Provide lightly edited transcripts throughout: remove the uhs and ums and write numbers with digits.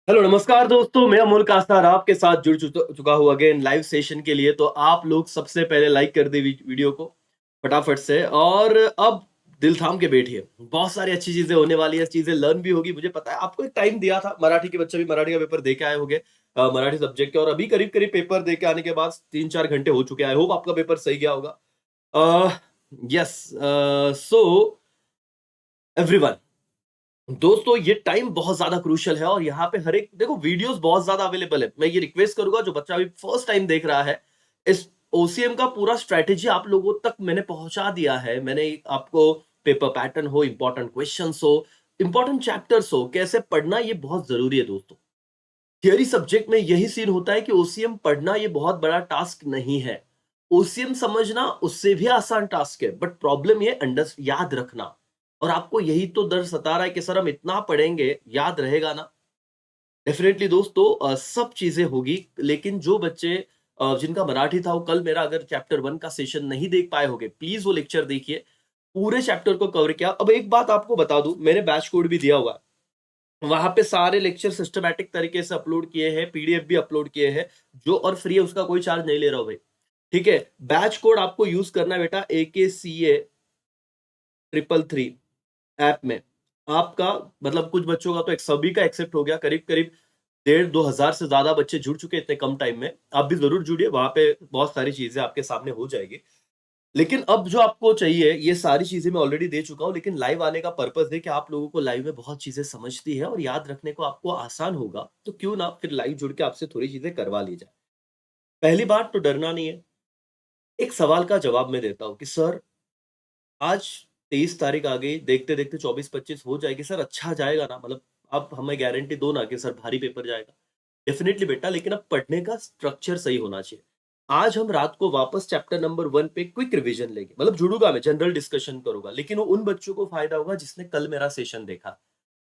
Hello नमस्कार दोस्तों, मैं अमोल कास्तार आपके साथ जुड़ चुका हूँ अगेन लाइव सेशन के लिए। तो आप लोग सबसे पहले लाइक कर दे वीडियो को फटाफट से, और अब दिल थाम के बैठिए। बहुत सारी अच्छी चीजें होने वाली है, चीजें लर्न भी होगी। मुझे पता है आपको एक टाइम दिया था, मराठी के बच्चे भी मराठी का पेपर दे के आए होंगे, मराठी सब्जेक्ट के, और अभी करीब करीब पेपर दे के आने के बाद 3-4 घंटे हो चुके हैं। आई होप आपका पेपर सही गया होगा। यस। सो एवरीवन, दोस्तों ये टाइम बहुत ज्यादा क्रूशियल है, और यहाँ पे हर एक देखो वीडियोस बहुत ज्यादा अवेलेबल है। मैं ये रिक्वेस्ट करूंगा, जो बच्चा अभी फर्स्ट टाइम देख रहा है, इस ओसीएम का पूरा स्ट्रेटेजी आप लोगों तक मैंने पहुंचा दिया है। मैंने आपको पेपर पैटर्न हो, इंपॉर्टेंट क्वेश्चंस हो, इंपॉर्टेंट चैप्टर्स हो, कैसे पढ़ना ये बहुत जरूरी है दोस्तों। थियरी सब्जेक्ट में यही सीन होता है कि ओसीएम पढ़ना ये बहुत बड़ा टास्क नहीं है। ओसीएम समझना उससे भी आसान टास्क है, बट प्रॉब्लम ये अंडर याद रखना। और आपको यही तो डर सता रहा है कि सर हम इतना पढ़ेंगे, याद रहेगा ना? डेफिनेटली दोस्तों, सब चीजें होगी, लेकिन जो बच्चे जिनका मराठी था, वो कल मेरा अगर चैप्टर 1 का सेशन नहीं देख पाए होंगे, प्लीज वो लेक्चर देखिए। पूरे चैप्टर को कवर किया। अब एक बात आपको बता दूं, मैंने बैच कोड भी दिया हुआ है, वहां पे सारे लेक्चर सिस्टमैटिक तरीके से अपलोड किए हैं, पीडीएफ भी अपलोड किए हैं। जो और फ्री है, उसका कोई चार्ज नहीं ले रहा हूं भाई। ठीक है, बैच कोड आपको यूज करना है बेटा, AKCA 333 ऐप में। आपका मतलब कुछ बच्चों का तो एक सभी का एक्सेप्ट हो गया, करीब करीब 1,500-2,000 से ज्यादा बच्चे जुड़ चुके हैं इतने कम टाइम में। आप भी जरूर जुड़िए, वहां पे बहुत सारी चीजें आपके सामने हो जाएगी। लेकिन अब जो आपको चाहिए, ये सारी चीजें मैं ऑलरेडी दे चुका हूं, लेकिन लाइव आने का पर्पस है कि आप लोगों को लाइव में बहुत चीजें समझती है और याद रखने को आपको आसान होगा, तो क्यों ना फिर लाइव जुड़ के आपसे थोड़ी चीजें करवा ली जाए। पहली बात तो डरना नहीं है। एक सवाल का जवाब मैं देता हूं कि सर आज 23 तारीख आ गई, देखते देखते 24-25 हो जाएगी, सर अच्छा जाएगा ना? मतलब आप हमें गारंटी दो ना कि सर भारी पेपर जाएगा। डेफिनेटली बेटा, लेकिन अब पढ़ने का स्ट्रक्चर सही होना चाहिए। आज हम रात को वापस चैप्टर नंबर 1 पे क्विक रिवीजन लेंगे, मतलब जुड़ूंगा मैं, जनरल डिस्कशन करूंगा, लेकिन वो उन बच्चों को फायदा होगा जिसने कल मेरा सेशन देखा।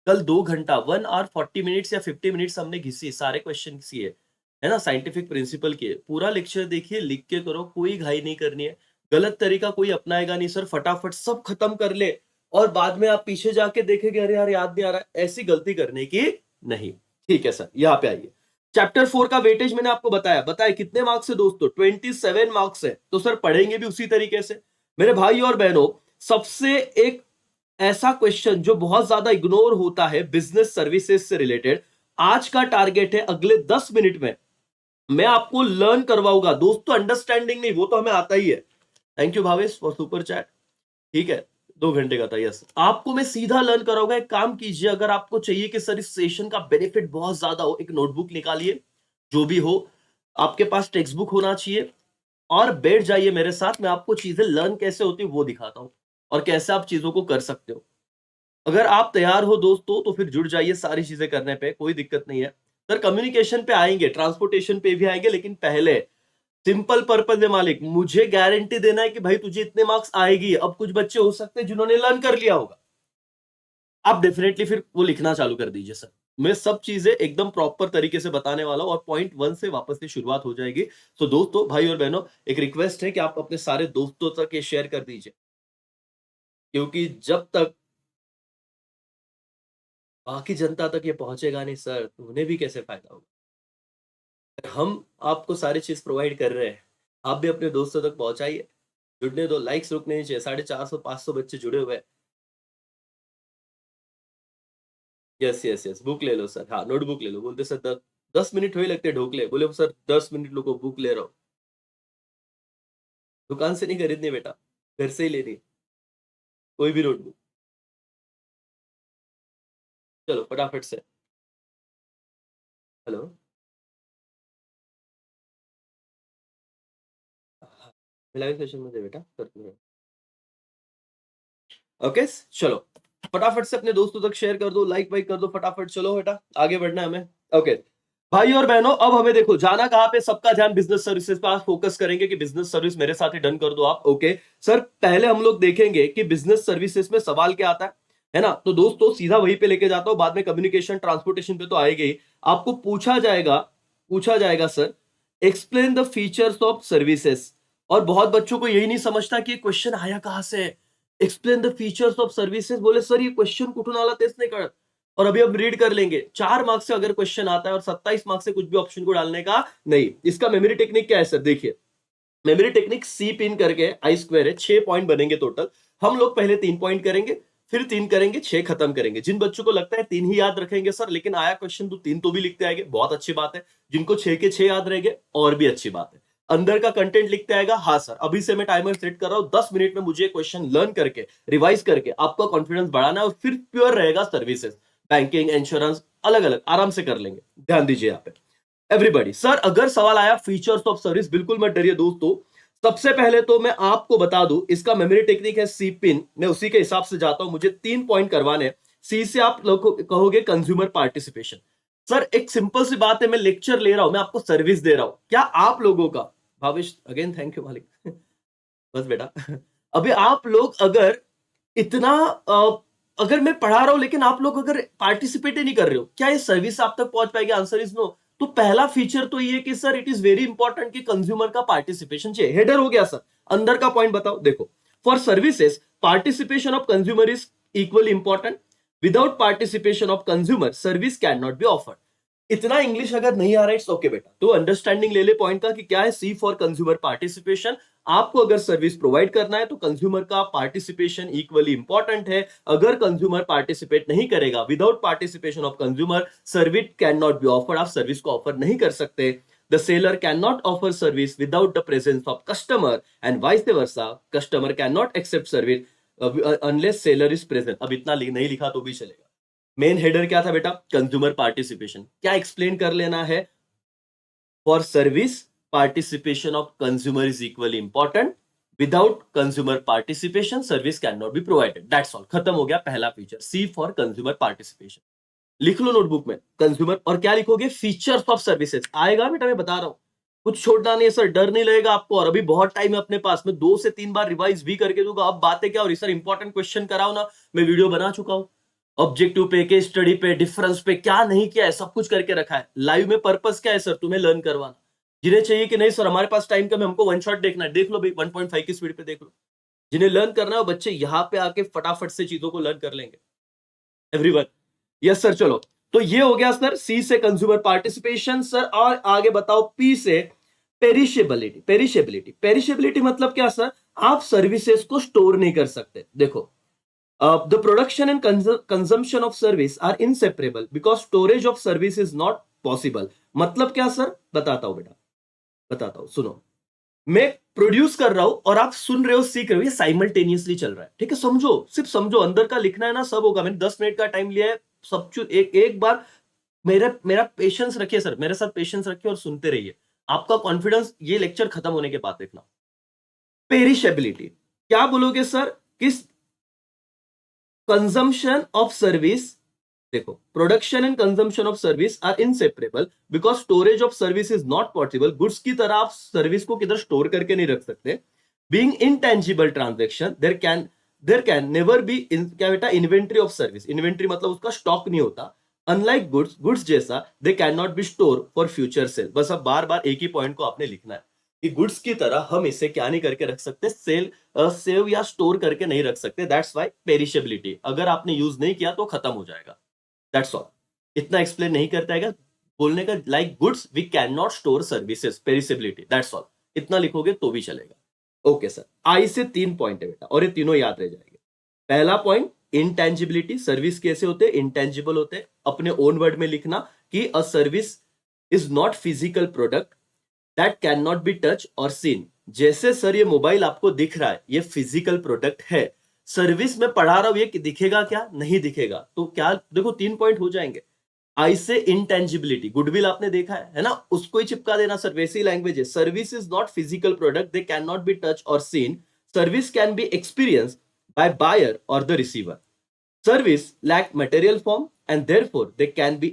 कल 2 घंटा 1 आवर 40 मिनट्स या 50 मिनट्स हमने घिसी, सारे क्वेश्चन किए, है ना, साइंटिफिक प्रिंसिपल के पूरा लेक्चर देखिए, लिख के करो, कोई घाई नहीं करनी है। गलत तरीका कोई अपनाएगा नहीं सर, फटाफट सब खत्म कर ले और बाद में आप पीछे जाके देखेंगे अरे यार याद नहीं आ रहा है, ऐसी गलती करने की नहीं। ठीक है सर, यहाँ पे आइए। चैप्टर 4 का वेटेज मैंने आपको बताया, बताया कितने मार्क्स है दोस्तों? 27 मार्क्स है। तो सर पढ़ेंगे भी उसी तरीके से। मेरे भाई और बहनों, सबसे एक ऐसा क्वेश्चन जो बहुत ज्यादा इग्नोर होता है बिजनेस सर्विसेज से रिलेटेड, आज का टारगेट है अगले 10 मिनट में मैं आपको लर्न करवाऊंगा दोस्तों। अंडरस्टैंडिंग नहीं, वो तो हमें आता ही है। Thank you Bhavesh for super chat. ठीक है, 2 घंटे का था, यस। आपको मैं सीधा लर्न कराऊंगा। एक काम कीजिए, अगर आपको चाहिए कि सर इस सेशन का बेनिफिट बहुत ज्यादा हो, एक नोटबुक निकालिए, जो भी हो, आपके पास टेक्स्ट बुक होना चाहिए, और बैठ जाइए मेरे साथ। मैं आपको चीजें लर्न कैसे होती है वो दिखाता हूं, और कैसे आप चीजों को कर सकते हो। अगर आप तैयार हो दोस्तों, तो फिर जुड़ जाइए सारी चीजें करने पे, कोई दिक्कत नहीं है। सर कम्युनिकेशन पे आएंगे, ट्रांसपोर्टेशन पे भी आएंगे, लेकिन पहले सिंपल पर्पज है मालिक, मुझे गारंटी देना है कि भाई तुझे इतने मार्क्स आएगी। अब कुछ बच्चे हो सकते हैं जिन्होंने लर्न कर लिया होगा, आप डेफिनेटली फिर वो लिखना चालू कर दीजिए सर। मैं सब चीजें एकदम प्रॉपर तरीके से बताने वाला हूं, और पॉइंट 1 से वापस से शुरुआत हो जाएगी। तो दोस्तों, भाई और बहनों, एक रिक्वेस्ट है कि आप अपने सारे दोस्तों तक ये शेयर कर दीजिए, क्योंकि जब तक बाकी जनता तक ये पहुंचेगा नहीं सर, तो उन्हें भी कैसे फायदा होगा? हम आपको सारी चीज प्रोवाइड कर रहे हैं, आप भी अपने दोस्तों तक पहुंचाइए। जुड़ने दो, लाइक्स रुकने नहीं चाहिए। 450-500 बच्चे जुड़े हुए हैं। यस यस यस, बुक ले लो सर, हाँ नोटबुक ले लो। बोलते सर 10 मिनट हुए लगते ढोकले, बोले सर 10 मिनट लोग बुक ले रहा हूँ। दुकान से नहीं खरीदनी बेटा, घर से ही लेनी है, कोई भी नोटबुक। चलो फटाफट से। हेलो। लाइव सेशन में दे बेटा, कर। ओके, चलो फटाफट से अपने दोस्तों तक शेयर कर दो, लाइक वाइक कर दो फटाफट। चलो बेटा, आगे बढ़ना है हमें। ओके भाई और बहनों, अब हमें देखो जाना कहां पे, सबका ध्यान बिजनेस सर्विसेज पर फोकस करेंगे कि बिजनेस सर्विस मेरे साथ ही डन कर दो आप। ओके सर, पहले हम लोग देखेंगे कि बिजनेस सर्विसेज में सवाल क्या आता है ना? तो दोस्तों सीधा वहीं पे लेके जाता हूं, बाद में कम्युनिकेशन ट्रांसपोर्टेशन पे तो आएगा ही। आपको पूछा जाएगा sir, explain the features of services. और बहुत बच्चों को यही नहीं समझता कि क्वेश्चन आया कहां से। Explain the features of services, बोले सर ये क्वेश्चन कुठून आला तेच नाही कळत। और अभी हम रीड कर लेंगे। 4 मार्क्स से अगर क्वेश्चन आता है और 27 मार्क्स से कुछ भी ऑप्शन को डालने का नहीं। इसका मेमोरी टेक्निक क्या है सर? देखिए, मेमोरी टेक्निक सी पिन करके आई स्क्वायर है, 6 पॉइंट बनेंगे टोटल। हम लोग पहले 3 पॉइंट करेंगे, फिर 3 करेंगे, 6 खत्म करेंगे। जिन बच्चों को लगता है 3 ही याद रखेंगे सर, लेकिन आया क्वेश्चन तो 3 तो भी लिखते आएंगे, बहुत अच्छी बात है। जिनको 6 के 6 याद रहेंगे और भी अच्छी बात है। अंदर का कंटेंट लिखते आएगा। हाँ सर, अभी से मैं टाइमर सेट कर रहा हूं, 10 मिनट में मुझे क्वेश्चन लर्न करके रिवाइज करके आपका कॉन्फिडेंस बढ़ाना है, और फिर प्योर रहेगा सर्विसेज, बैंकिंग, इंश्योरेंस, अलग अलग आराम से कर लेंगे। ध्यान दीजिए यहाँ पे एवरीबॉडी। सर अगर सवाल आया फीचर्स ऑफ सर्विस, बिल्कुल मत डरिए दोस्तों। सबसे पहले तो मैं आपको बता दूं, इसका मेमोरी टेक्निक है सी पिन। मैं उसी के हिसाब से जाता हूं, मुझे 3 पॉइंट करवाने हैं। सी से आप लोग कहोगे कंज्यूमर पार्टिसिपेशन। सर एक सिंपल सी बात है, मैं लेक्चर ले रहा हूं, मैं आपको सर्विस दे रहा हूं। क्या आप लोगों का, भावेश अगेन थैंक यू मालिक बस बेटा अभी आप लोग अगर इतना अगर मैं पढ़ा रहा हूं लेकिन आप लोग अगर पार्टिसिपेट ही नहीं कर रहे हो, क्या ये सर्विस आप तक पहुंच पाएगी? Answer is no. तो पहला फीचर तो ये कि sir it is very important कि कंज्यूमर का पार्टिसिपेशन चाहिए। हेडर हो गया सर, अंदर का पॉइंट बताओ। देखो, for services participation of consumer is equally important. Without participation of consumer service can not be offered. इतना इंग्लिश अगर नहीं आ रहा है इट्स ओके बेटा, तो अंडरस्टैंडिंग ले ले पॉइंट का कि क्या है सी फॉर कंज्यूमर पार्टिसिपेशन। आपको अगर सर्विस प्रोवाइड करना है तो कंज्यूमर का पार्टिसिपेशन इक्वली इंपॉर्टेंट है। अगर कंज्यूमर पार्टिसिपेट नहीं करेगा, without participation of consumer service can not be offered, आप सर्विस को ऑफर नहीं कर सकते। The seller can not offer service without the presence of customer and vice versa. Customer can not accept service unless seller is present. अब इतना नहीं लिखा तो भी चलेगा। मेन हेडर क्या था बेटा? Consumer participation. क्या एक्सप्लेन कर लेना है? For service participation of consumer is equally important. Without consumer participation service can not be provided. That's all, खत्म हो गया पहला feature, C for consumer participation. लिख लो नोटबुक में कंज्यूमर, और क्या लिखोगे? Features of services. आएगा बेटा, मैं बता रहा हूं, कुछ छोड़ना नहीं है सर, डर नहीं लगेगा आपको। और अभी बहुत टाइम है अपने पास, मैं 2 से 3 बार रिवाइज भी करके दूंगा। अब बातें क्या हो रही सर, इंपॉर्टेंट क्वेश्चन कराओ ना, मैं वीडियो बना चुका हूं। ऑब्जेक्टिव पे, केस स्टडी पे, डिफरेंस पे क्या नहीं किया है सब कुछ करके रखा है। लाइव में पर्पस क्या है सर? तुम्हें लर्न करवाना। जिन्हें चाहिए कि नहीं सर हमारे पास टाइम कम है, हमको वन शॉट देखना है, देख लो भाई 1.5 की स्पीड पे देख लो। जिन्हें लर्न करना है वो बच्चे यहाँ पे आके फटाफट से चीजों को लर्न कर लेंगे। Everyone, yes sir. चलो, तो ये हो गया सर सी से कंज्यूमर पार्टिसिपेशन सर। और आगे बताओ पी से पेरिशेबिलिटी। पेरिशेबिलिटी, पेरिशेबिलिटी मतलब क्या सर? आप सर्विसेज को स्टोर नहीं कर सकते। देखो, the production and consumption of service are inseparable because storage of service is not possible। मतलब क्या सर? बताता हूं बेटा, बताता हूं, सुनो। मैं प्रोड्यूस कर रहा हूं और आप सुन रहे हो, सीख रहे हो, ये साइमल्टेनियसली चल रहा है। ठीक है, समझो, सिर्फ समझो, अंदर का लिखना है ना, सब होगा। मैंने 10 मिनट का टाइम लिया है, सब कुछ एक एक बार। मेरा मेरा पेशेंस रखिए सर, मेरे साथ पेशेंस रखिए और सुनते रहिए। आपका कॉन्फिडेंस ये लेक्चर खत्म होने के बाद देखना। पेरिशेबिलिटी क्या बोलोगे सर? किस कंजम्पशन ऑफ सर्विस, देखो, production and consumption of service are inseparable because storage of service is not possible. Goods की तरह आप सर्विस को किधर स्टोर करके नहीं रख सकते। Being intangible transaction, there can never be क्या बेटा? Inventory of service. इन्वेंट्री मतलब उसका स्टॉक नहीं होता। अनलाइक गुड्स, गुड्स जैसा दे can not B store for future cell. बस अब बार बार एक ही पॉइंट को आपने लिखना है कि गुड्स की तरह हम इसे क्या नहीं करके रख सकते? सेव या स्टोर करके नहीं रख सकते। That's why perishability. अगर आपने यूज नहीं किया तो खत्म हो जाएगा। दैट्स ऑल, इतना एक्सप्लेन नहीं करता है बोलने का। Like goods we can not store services, perishability, that's all. इतना लिखोगे तो भी चलेगा। ओके सर, आई से 3 पॉइंट है बेटा, और ये तीनों याद रह जाएंगे। पहला पॉइंट, इंटेंजिबिलिटी। सर्विस कैसे होते हैं? इंटेंजिबल होते हैं। अपने ओन वर्ड में लिखना कि a service is not physical product that can not be touch और सीन। जैसे सर ये मोबाइल आपको दिख रहा है, ये फिजिकल प्रोडक्ट है। सर्विस में पढ़ा रहा हूं, ये दिखेगा क्या? नहीं दिखेगा। तो क्या, देखो 3 पॉइंट हो जाएंगे। आई से इंटेंजिबिलिटी, गुडविल आपने देखा है ना, उसको ही चिपका देना सर, वैसी लैंग्वेज है। Service is not physical product, they can not be touch और seen. Service can be experience by buyer और the receiver. Service lack material form and therefore they can be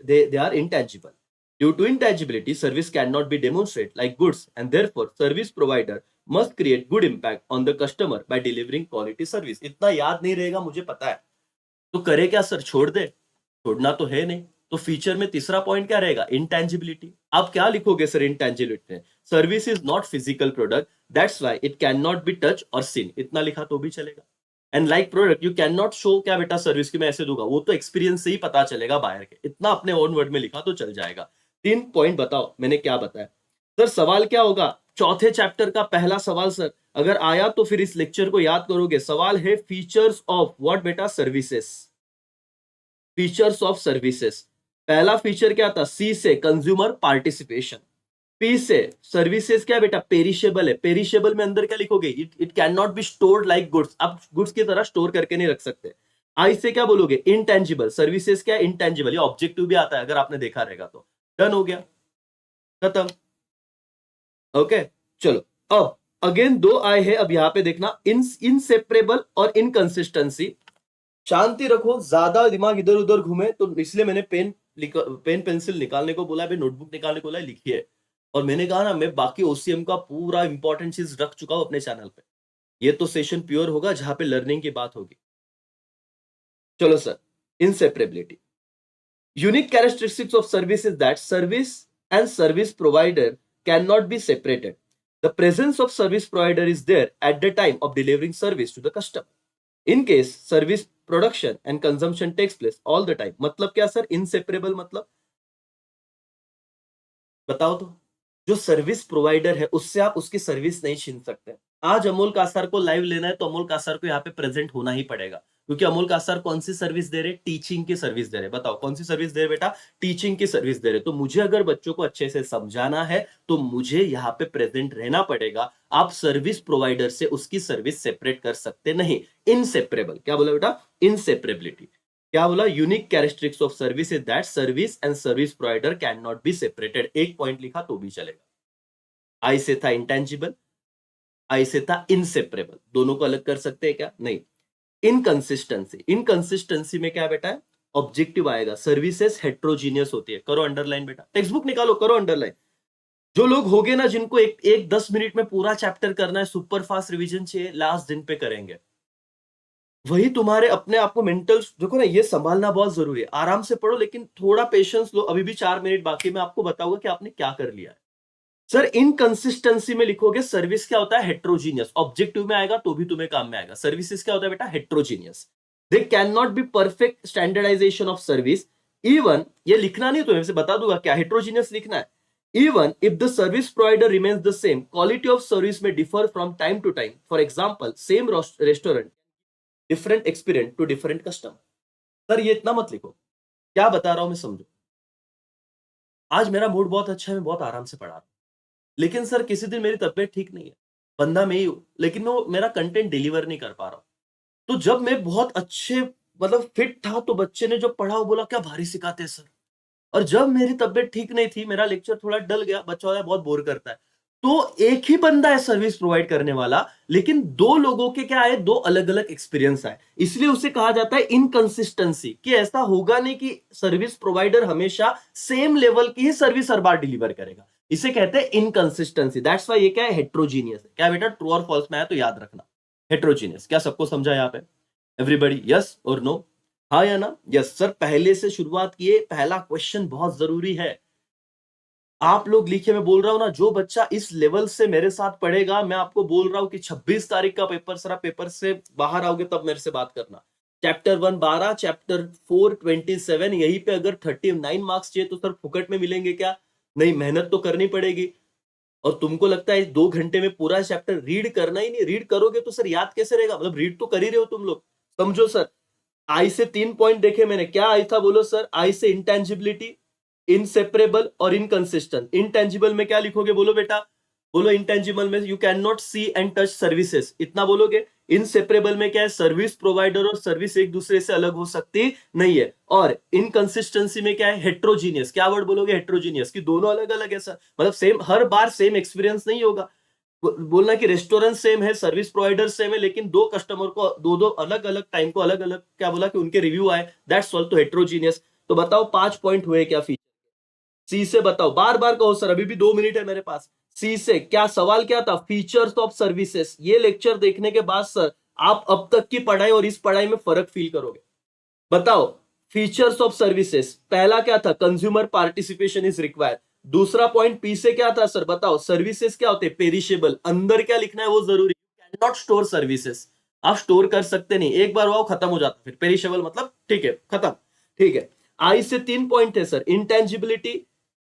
they are intangible. Due to intangibility, service cannot be demonstrated like goods, and therefore service provider must create good impact on the customer by delivering quality service। इतना याद नहीं रहेगा मुझे पता है, तो करे क्या सर? छोड़ दे, छोड़ना तो है नहीं। तो फीचर में तीसरा पॉइंट क्या रहेगा? इंटेंजिबिलिटी। आप क्या लिखोगे सर इंटेंजिबिलिटी में? Service is not physical product that's why it can not be touch और सीन। इतना लिखा तो भी चलेगा। And like product you can not show क्या बेटा सर्विस की मैं ऐसे दूंगा, वो तो एक्सपीरियंस से ही पता चलेगा बाहर के। इतना अपने ओन वर्ड में लिखा तो चल जाएगा। 3 पॉइंट बताओ मैंने क्या बताया। सर सवाल क्या होगा, चौथे चैप्टर का पहला सवाल सर अगर आया तो फिर इस लेक्चर को याद करोगे। सवाल है फीचर्स ऑफ व्हाट बेटा, सर्विसेज। फीचर्स ऑफ सर्विसेज, पहला फीचर क्या था, सी से कंज्यूमर पार्टिसिपेशन, पी से सर्विसेज क्या बेटा, पेरिशेबल है। पेरिशेबल में अंदर क्या लिखोगे, it it can not be stored like goods, आप गुड्स की तरह स्टोर करके नहीं रख सकते। आई से क्या बोलोगे, इनटेंजिबल, सर्विसेज क्या इनटेंजिबल, ये ऑब्जेक्टिव भी आता है अगर आपने देखा रहेगा तो। डन हो गया, खत्म। ओके चलो, अब अगेन दो आए हैं, अब यहां पे देखना इनसेपरेबल और इनकंसिस्टेंसी। शांति रखो, ज्यादा दिमाग इधर उधर घूमे तो इसलिए मैंने पेन पेंसिल निकालने को बोला है, नोटबुक निकालने को बोला है, लिखिए। और मैंने कहा ना, मैं बाकी ओसीएम का पूरा इंपॉर्टेंट चीज रख चुका हूं अपने चैनल पे। ये तो सेशन प्योर होगा जहां पे लर्निंग की बात होगी। चलो sir, inseparability, unique characteristics of service is that service and service provider can not be separated. The presence of service provider is there at the time of delivering service to the customer. In case service production and consumption takes place all the time. मतलब क्या sir inseparable, मतलब बताओ तो। जो service provider है उससे आप उसकी सर्विस नहीं छीन सकते। आज अमोल कासार को लाइव लेना है तो अमोल कासार को यहाँ पे प्रेजेंट होना ही पड़ेगा, क्योंकि अमोल कासार कौन सी सर्विस दे रहे, टीचिंग की सर्विस दे रहे। बताओ कौन सी सर्विस दे रहे बेटा, टीचिंग की सर्विस दे रहे। तो मुझे अगर बच्चों को अच्छे से समझाना है तो मुझे यहाँ पे प्रेजेंट रहना पड़ेगा। आप सर्विस प्रोवाइडर से उसकी सर्विस सेपरेट कर सकते नहीं। इनसेपरेबल, क्या बोला बेटा, इनसेपरेबिलिटी। क्या बोला, unique characteristics of service is that service and service provider can not be separated. एक पॉइंट लिखा तो भी चलेगा। आई से था इंटेंजिबल, आई से था इनसेपरेबल, दोनों को अलग कर सकते हैं क्या, नहीं। इनकंसिस्टेंसी, इनकंसिस्टेंसी में क्या बेटा है, ऑब्जेक्टिव आएगा। सर्विसेज हेट्रोजीनियस होती है, करो अंडरलाइन बेटा, टेक्स्ट बुक निकालो करो अंडरलाइन। जो लोग होगे ना जिनको एक 10 मिनट में पूरा चैप्टर करना है, सुपर फास्ट रिवीजन चाहिए, लास्ट दिन पे करेंगे, वही तुम्हारे अपने आप को मेंटल, देखो ना, ये संभालना बहुत जरूरी है। आराम से पढ़ो लेकिन थोड़ा पेशेंस लो। अभी भी 4 मिनट बाकी, मैं आपको बताऊंगा कि आपने क्या कर लिया है। सर इनकंसिस्टेंसी में लिखोगे सर्विस क्या होता है, हेट्रोजीनियस। ऑब्जेक्टिव में आएगा तो भी तुम्हें काम में आएगा। सर्विसेज क्या होता है बेटा, heterogeneous. They can not be perfect standardization of service even, ये लिखना नहीं तो मैं से बता दूंगा क्या हेट्रोजीनियस लिखना है। Even if the service provider remains the same, quality of service में differ from time to time. For example same restaurant, different experience to different customer. Sir ये इतना मत लिखो, क्या बता रहा हूं मैं समझो। आज मेरा मूड बहुत अच्छा है, मैं बहुत आराम से पढ़ा रहा हूं, लेकिन सर किसी दिन मेरी तबीयत ठीक नहीं है, बंदा मैं ही हूं, लेकिन मैं मेरा कंटेंट डिलीवर नहीं कर पा रहा हूं। तो जब मैं बहुत अच्छे मतलब फिट था तो बच्चे ने जो पढ़ा वो बोला क्या भारी सिखाते हैं सर। और जब मेरी तबीयत ठीक नहीं थी, मेरा लेक्चर थोड़ा डल गया, बच्चा वाला बहुत बोर करता है, तो एक ही बंदा है सर्विस प्रोवाइड करने वाला, लेकिन दो लोगों के क्या है, दो अलग अलग एक्सपीरियंस है। इसलिए उसे कहा जाता है इनकंसिस्टेंसी, कि ऐसा होगा नहीं कि सर्विस प्रोवाइडर हमेशा सेम लेवल की ही सर्विस हर बार डिलीवर करेगा। इसे कहते हैं इनकंसिस्टेंसी। दैट्स वाई ये क्या है, हेट्रोजीनियस है। क्या बेटा, ट्रू और फॉल्स में आया तो याद रखना, हेट्रोजीनियस। क्या सबको समझा यहाँ पे, एवरीबडी यस और नो, हाँ या ना, यस सर। पहले से शुरुआत किए, पहला क्वेश्चन बहुत जरूरी है। आप लोग लिखिए, मैं बोल रहा हूं ना, जो बच्चा इस लेवल से मेरे साथ पढ़ेगा, मैं आपको बोल रहा हूं कि 26 तारीख का पेपर, सर आप पेपर से बाहर आओगे तब मेरे से बात करना। चैप्टर 1 12, चैप्टर 4 27, यहीं पे अगर 39 मार्क्स चाहिए तो सर फुकट में मिलेंगे क्या, नहीं, मेहनत तो करनी पड़ेगी। और तुमको लगता है 2 घंटे में पूरा चैप्टर रीड करना ही नहीं, रीड करोगे तो सर याद कैसे रहेगा, मतलब रीड तो कर ही रहे हो तुम लोग, समझो सर। आई से 3 पॉइंट देखे मैंने, क्या आई था बोलो sir, I say intangibility, inseparable और इनकंसिस्टेंट। इंटेंजिबल में क्या लिखोगे बोलो बेटा, बोलो इंटेंजिबल में you can not see and touch services, इतना बोलोगे। इनसेपरेबल में क्या है, सर्विस प्रोवाइडर और सर्विस एक दूसरे से अलग हो सकती नहीं है। और इनकंसिस्टेंसी में क्या है, हेट्रोजीनियस। क्या वर्ड बोलोगे, हेट्रोजीनियस, कि दोनों अलग अलग है सर, मतलब सेम हर बार सेम एक्सपीरियंस नहीं होगा। बोलना कि रेस्टोरेंट सेम है, सर्विस प्रोवाइडर सेम है, लेकिन दो कस्टमर को दो दो अलग अलग टाइम को अलग अलग क्या बोला कि उनके रिव्यू आए, दैट्स ऑल, तो हेट्रोजीनियस। तो बताओ 5 पॉइंट हुए क्या फीचर। सी से बताओ, बार बार कहो सर, अभी भी 2 मिनट है मेरे पास। सी से क्या सवाल क्या था, फीचर्स ऑफ सर्विसेज। ये लेक्चर देखने के बाद सर आप अब तक की पढ़ाई और इस पढ़ाई में फर्क फील करोगे। बताओ फीचर्स ऑफ सर्विसेज, पहला क्या था, कंज्यूमर पार्टिसिपेशन इज रिक्वायर्ड। दूसरा पॉइंट पी से क्या था सर, बताओ सर्विसेज क्या होते हैं, पेरिशेबल। अंदर क्या लिखना है वो जरूरी, कैन नॉट स्टोर सर्विसेज। आप स्टोर कर सकते नहीं, एक बार वो खत्म हो जाता, फिर पेरिशेबल मतलब ठीक है खत्म। ठीक है, आई से 3 पॉइंट है सर, इंटेंजिबिलिटी,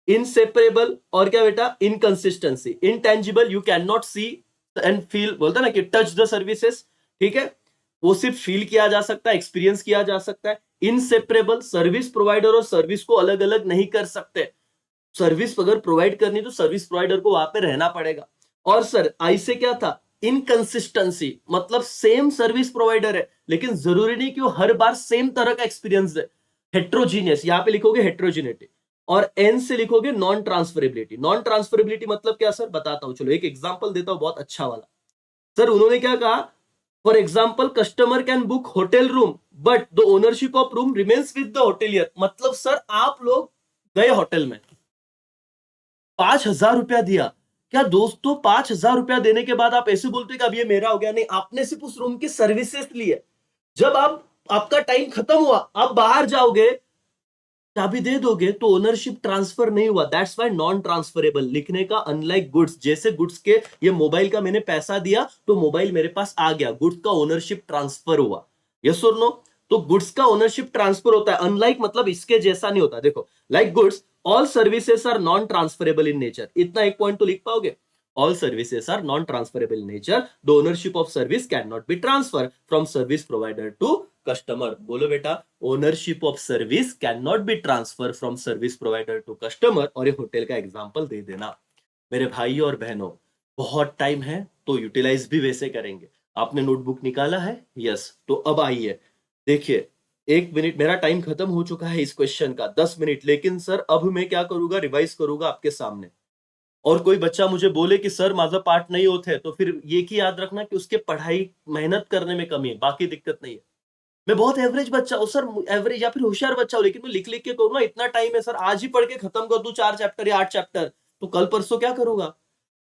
इनसेपरेबल और क्या बेटा, inconsistency. Intangible, you can not see and feel, बोलता ना कि टच द सर्विसेज, ठीक है, वो सिर्फ फील किया जा सकता है, एक्सपीरियंस किया जा सकता है। इनसेपरेबल, सर्विस प्रोवाइडर और सर्विस को अलग अलग नहीं कर सकते, सर्विस अगर प्रोवाइड करनी तो सर्विस प्रोवाइडर को वहां पे रहना पड़ेगा। और सर आई से क्या था, इनकंसिस्टेंसी, मतलब सेम सर्विस प्रोवाइडर है लेकिन जरूरी नहीं कि वो हर बार सेम तरह का एक्सपीरियंस दे। हेट्रोजीनियस, यहां पे लिखोगे हेट्रोजीनिटी। और एन से लिखोगे नॉन ट्रांसफरेबिलिटी। नॉन ट्रांसफरेबिलिटी मतलब क्या सर, बताता हूं, चलो एक एग्जांपल देता हूं बहुत अच्छा वाला। सर उन्होंने क्या कहा, for example customer can book hotel room but the ownership of room remains with the hotelier. मतलब सर आप लोग गए होटल में, 5,000 रुपया दिया, क्या दोस्तों 5,000 रुपया देने के बाद आप ऐसे बोलते कि अब ये मेरा हो गया? नहीं, आपने सिर्फ उस रूम की सर्विसेज ली है। जब आप, आपका टाइम खत्म हुआ, आप बाहर जाओगे, चाबी दे दोगे तो ओनरशिप ट्रांसफर नहीं हुआ। दैट्स वाई नॉन ट्रांसफरेबल लिखने का। अनलाइक गुड्स, जैसे गुड्स के ये मोबाइल का मैंने पैसा दिया तो मोबाइल मेरे पास आ गया, गुड्स का ओनरशिप ट्रांसफर हुआ, यस और नो? तो गुड्स का ओनरशिप ट्रांसफर होता है, अनलाइक मतलब इसके जैसा नहीं होता। देखो, like goods, all services are non transferable in nature, इतना एक पॉइंट तो लिख पाओगे। All services are non-transferable in nature. The ownership of service cannot be transferred from service provider to customer. बोलो बेटा, ownership of service can not be transfer from service provider to customer. और ये hotel का example दे देना। मेरे भाई और बहनों, बहुत टाइम है तो यूटिलाइज भी वैसे करेंगे। आपने नोटबुक निकाला है? यस, तो अब आइए देखिए, 1 मिनट मेरा टाइम खत्म हो चुका है इस क्वेश्चन का, 10 मिनट, लेकिन सर अब मैं क्या करूंगा, रिवाइज करूंगा आपके सामने। और कोई बच्चा मुझे बोले कि सर माझा पार्ट नहीं होते, तो फिर ये की याद रखना कि उसके पढ़ाई मेहनत करने में कमी है, बाकी दिक्कत नहीं है। मैं बहुत एवरेज बच्चा हूँ सर, एवरेज या फिर होशियार बच्चा हूँ, लेकिन मैं लिख लिख के करूँ ना, इतना टाइम है सर, आज ही पढ़ के खत्म कर दूं 4 चैप्टर या 8 चैप्टर, तो कल परसों क्या करूंगा?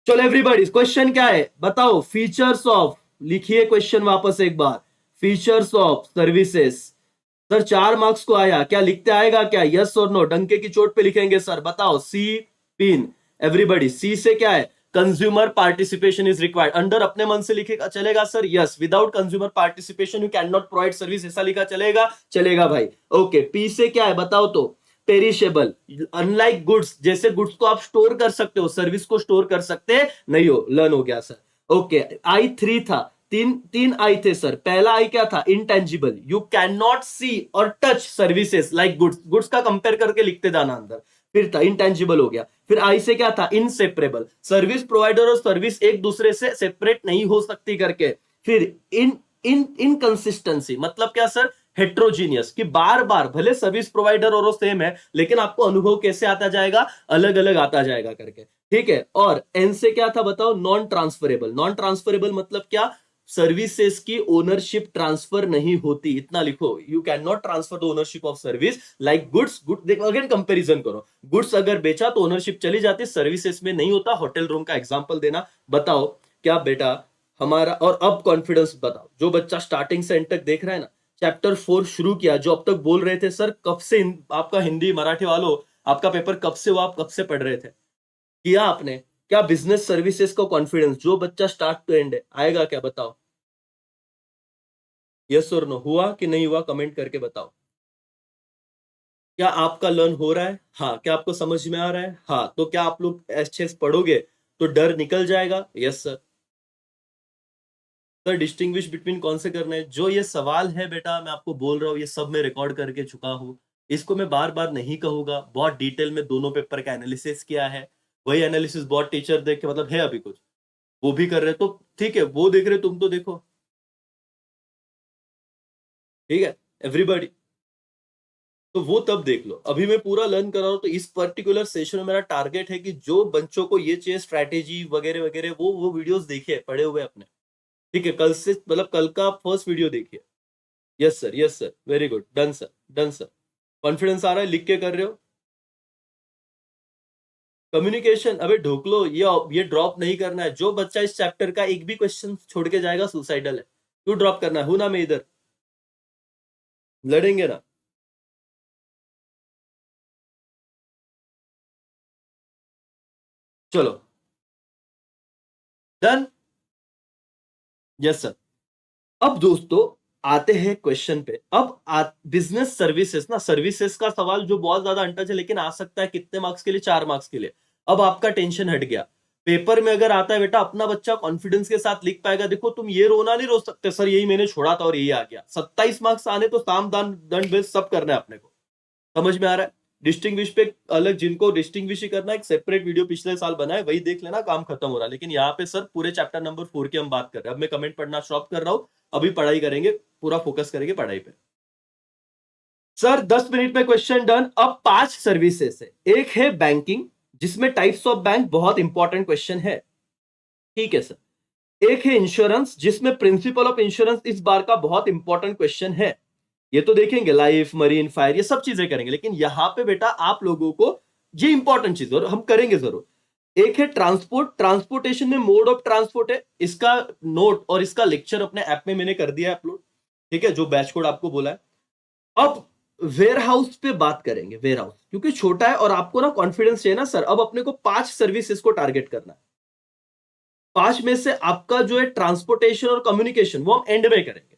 चलो एवरीबॉडी, क्वेश्चन क्या है बताओ, फीचर्स ऑफ, लिखिए क्वेश्चन वापस एक बार, features of services. Sir 4 marks को आया, क्या लिखते आएगा क्या, यस और नो? डंके की चोट पे लिखेंगे सर, बताओ। सी पिन, एवरीबॉडी, सी से क्या है, consumer participation is required. Under अपने मन से लिखेगा चलेगा sir, yes, without consumer participation you can not provide service, ऐसा लिखा चलेगा? चलेगा भाई, ओके। पी से क्या है बताओ तो, पेरिशेबल, अनलाइक गुड्स, जैसे गुड्स को आप स्टोर कर सकते हो, सर्विस को स्टोर कर सकते नहीं हो, लर्न हो गया सर, ओके। आई 3 था, तीन तीन आई थे सर। पहला आई क्या था, इंटेंजिबल, यू कैन नॉट सी और touch services like goods, goods का कंपेयर करके लिखते जाना अंदर, फिर था इंटेंजिबल हो गया। फिर आई से क्या था, इनसेपरेबल, सर्विस प्रोवाइडर और सर्विस एक दूसरे से सेपरेट नहीं हो सकती करके। फिर इन इन इनकंसिस्टेंसी, मतलब क्या सर, हेट्रोजीनियस, कि बार बार भले सर्विस प्रोवाइडर और सेम है लेकिन आपको अनुभव कैसे आता जाएगा, अलग अलग आता जाएगा करके, ठीक है। और एन से क्या था बताओ, नॉन ट्रांसफरेबल। नॉन ट्रांसफरेबल मतलब क्या, सर्विसेज की ओनरशिप ट्रांसफर नहीं होती, इतना लिखो, you can not transfer the ownership of service like goods. Good देखो, अगेन कंपैरिजन करो, गुड्स अगर बेचा तो ओनरशिप चली जाती, सर्विसेज में नहीं होता। होटल रूम का एग्जांपल देना, बताओ क्या बेटा हमारा। और अब कॉन्फिडेंस बताओ, जो बच्चा स्टार्टिंग से एंड तक देख रहा है ना, चैप्टर 4 शुरू किया, जो अब तक बोल रहे थे सर कब से आपका हिंदी मराठी वालों, आपका पेपर कब से हुआ, आप कब से पढ़ रहे थे, किया आपने? क्या बिजनेस सर्विसेज का कॉन्फिडेंस, जो बच्चा स्टार्ट टू एंड है, आएगा क्या बताओ? यस और नो, हुआ कि नहीं हुआ, कमेंट करके बताओ। क्या आपका लर्न हो रहा है? हाँ, क्या आपको समझ में आ रहा है? हाँ, तो क्या आप लोग अच्छे से पढ़ोगे तो डर निकल जाएगा? Yes sir. Sir distinguish between कौन से करना है, जो ये सवाल है बेटा मैं आपको बोल रहा हूँ, ये सब मैं रिकॉर्ड करके चुका हूँ, इसको मैं बार बार नहीं कहूंगा, बहुत डिटेल में दोनों पेपर का एनालिसिस किया है। वही एनालिसिस बहुत टीचर देख के, मतलब है अभी कुछ वो भी कर रहे, तो ठीक है, वो देख रहे तुम तो देखो, ठीक है एवरीबॉडी। तो वो तब देख लो, अभी मैं पूरा लर्न कर रहा हूँ, तो इस पर्टिकुलर सेशन में मेरा टारगेट है कि जो बच्चों को ये चाहिए स्ट्रैटेजी वगैरह वगैरह, वो वीडियोस देखिए पढ़े हुए अपने, ठीक है, कल से मतलब कल का फर्स्ट वीडियो देखिए। Yes sir, yes sir, very good, done sir, done sir. Confidence आ रहा है, लिख के कर रहे हो? कम्युनिकेशन, अबे ढोकलो, ये ड्रॉप नहीं करना है। जो बच्चा इस चैप्टर का एक भी क्वेश्चन छोड़ के जाएगा सुसाइडल है। क्यों ड्रॉप करना है, हूं ना मैं इधर, लड़ेंगे ना। चलो, डन। Yes sir. अब दोस्तों आते हैं क्वेश्चन पे। अब बिजनेस सर्विसेज ना, सर्विसेज का सवाल जो बहुत ज्यादा अनटच है, लेकिन आ सकता है कितने मार्क्स के लिए? 4 मार्क्स के लिए। अब आपका टेंशन हट गया। पेपर में अगर आता है बेटा, अपना बच्चा कॉन्फिडेंस के साथ लिख पाएगा। देखो तुम ये रोना नहीं रो सकते सर यही मैंने छोड़ा था और यही आ गया। 27 मार्क्स आने तो साम दान दंड भेद सब करना है अपने को। समझ में आ रहा है? डिस्टिंग्विश पे अलग, जिनको डिस्टिंग्विश ही करना है, एक सेपरेट वीडियो पिछले साल बना है, वही देख लेना, काम खत्म हो रहा है। लेकिन यहाँ पे सर पूरे चैप्टर नंबर 4 की हम बात कर रहे हैं। अब मैं कमेंट पढ़ना स्टॉप कर रहा हूं, अभी पढ़ाई करेंगे, पूरा फोकस करेंगे पढ़ाई पे। सर 10 मिनट में क्वेश्चन डन। अब 5 सर्विसेज है। एक है बैंकिंग, जिसमें टाइप्स ऑफ बैंक बहुत इंपॉर्टेंट क्वेश्चन है, ठीक है सर। एक है इंश्योरेंस, जिसमें प्रिंसिपल ऑफ इंश्योरेंस इस बार का बहुत इंपॉर्टेंट क्वेश्चन है। ये तो देखेंगे, लाइफ, मरीन, फायर, ये सब चीजें करेंगे, लेकिन यहां पे बेटा आप लोगों को ये इंपॉर्टेंट चीज और हम करेंगे जरूर। एक है ट्रांसपोर्ट, ट्रांसपोर्टेशन में मोड ऑफ ट्रांसपोर्ट है, इसका नोट और इसका लेक्चर अपने ऐप में मैंने कर दिया है अपलोड, ठीक है, जो बैच कोड आपको बोला है। अब वेयर हाउस पे बात करेंगे। वेयर हाउस क्योंकि छोटा है और आपको ना कॉन्फिडेंस चाहिए ना सर, अब अपने को 5 सर्विसेज को टारगेट करना है। 5 में से आपका जो है ट्रांसपोर्टेशन और कम्युनिकेशन, वो हम एंड में करेंगे।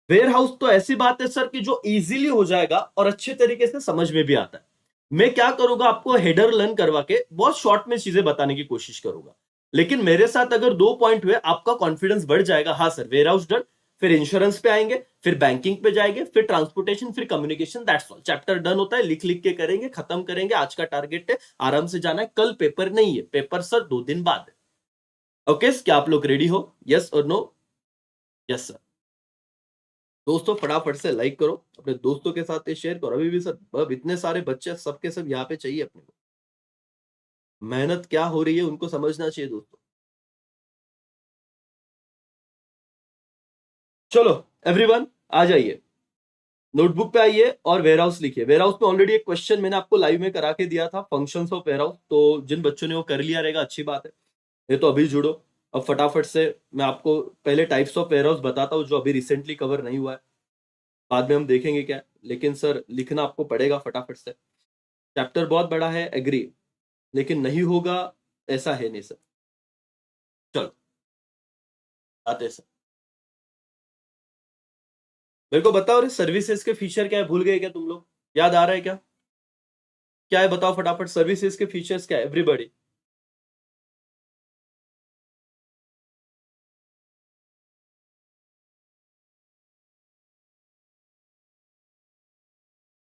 वेयर हाउस तो ऐसी बात है सर कि जो इजीली हो जाएगा और अच्छे तरीके से समझ में भी आता है। मैं क्या करूंगा, आपको हेडर लर्न करवा के बहुत शॉर्ट में चीजें बताने की कोशिश करूंगा। लेकिन मेरे साथ अगर 2 पॉइंट हुए, आपका कॉन्फिडेंस बढ़ जाएगा। हाँ सर, वेयर हाउस डन, फिर इंश्योरेंस पे आएंगे, फिर बैंकिंग पे जाएंगे, फिर ट्रांसपोर्टेशन, फिर communication, that's all. Chapter done होता है, लिख लिख के करेंगे, खत्म करेंगे। आज का टारगेट है, आराम से जाना है। कल पेपर नहीं है, पेपर सर 2 दिन बाद है। ओके, क्या आप लोग रेडी हो? यस और नो? Yes sir. दोस्तों फटाफट से लाइक करो, अपने दोस्तों के साथ शेयर करो। अभी भी सर अब इतने सारे बच्चे सबके सब यहाँ पे चाहिए अपने को। मेहनत क्या हो रही है उनको समझना चाहिए दोस्तों। चलो एवरीवन, आ जाइए, नोटबुक पे आइए और वेयर हाउस लिखिए। वेयर हाउस में ऑलरेडी एक क्वेश्चन मैंने आपको लाइव में करा के दिया था, फंक्शंस ऑफ वेयर हाउस। तो जिन बच्चों ने वो कर लिया रहेगा अच्छी बात है, ये तो अभी जुड़ो। अब फटाफट से मैं आपको पहले टाइप्स ऑफ वेयर हाउस बताता हूँ, जो अभी रिसेंटली कवर नहीं हुआ है। बाद में हम देखेंगे क्या, लेकिन सर लिखना आपको पड़ेगा फटाफट से। चैप्टर बहुत बड़ा है, एग्री, लेकिन नहीं होगा ऐसा है नहीं सर। चलो आते सर, मेरे को बताओ रे, सर्विसेज के फीचर क्या है? भूल गए क्या तुम लोग? याद आ रहा है क्या? क्या है बताओ फटाफट, सर्विसेज के फीचर्स क्या है एवरीबॉडी?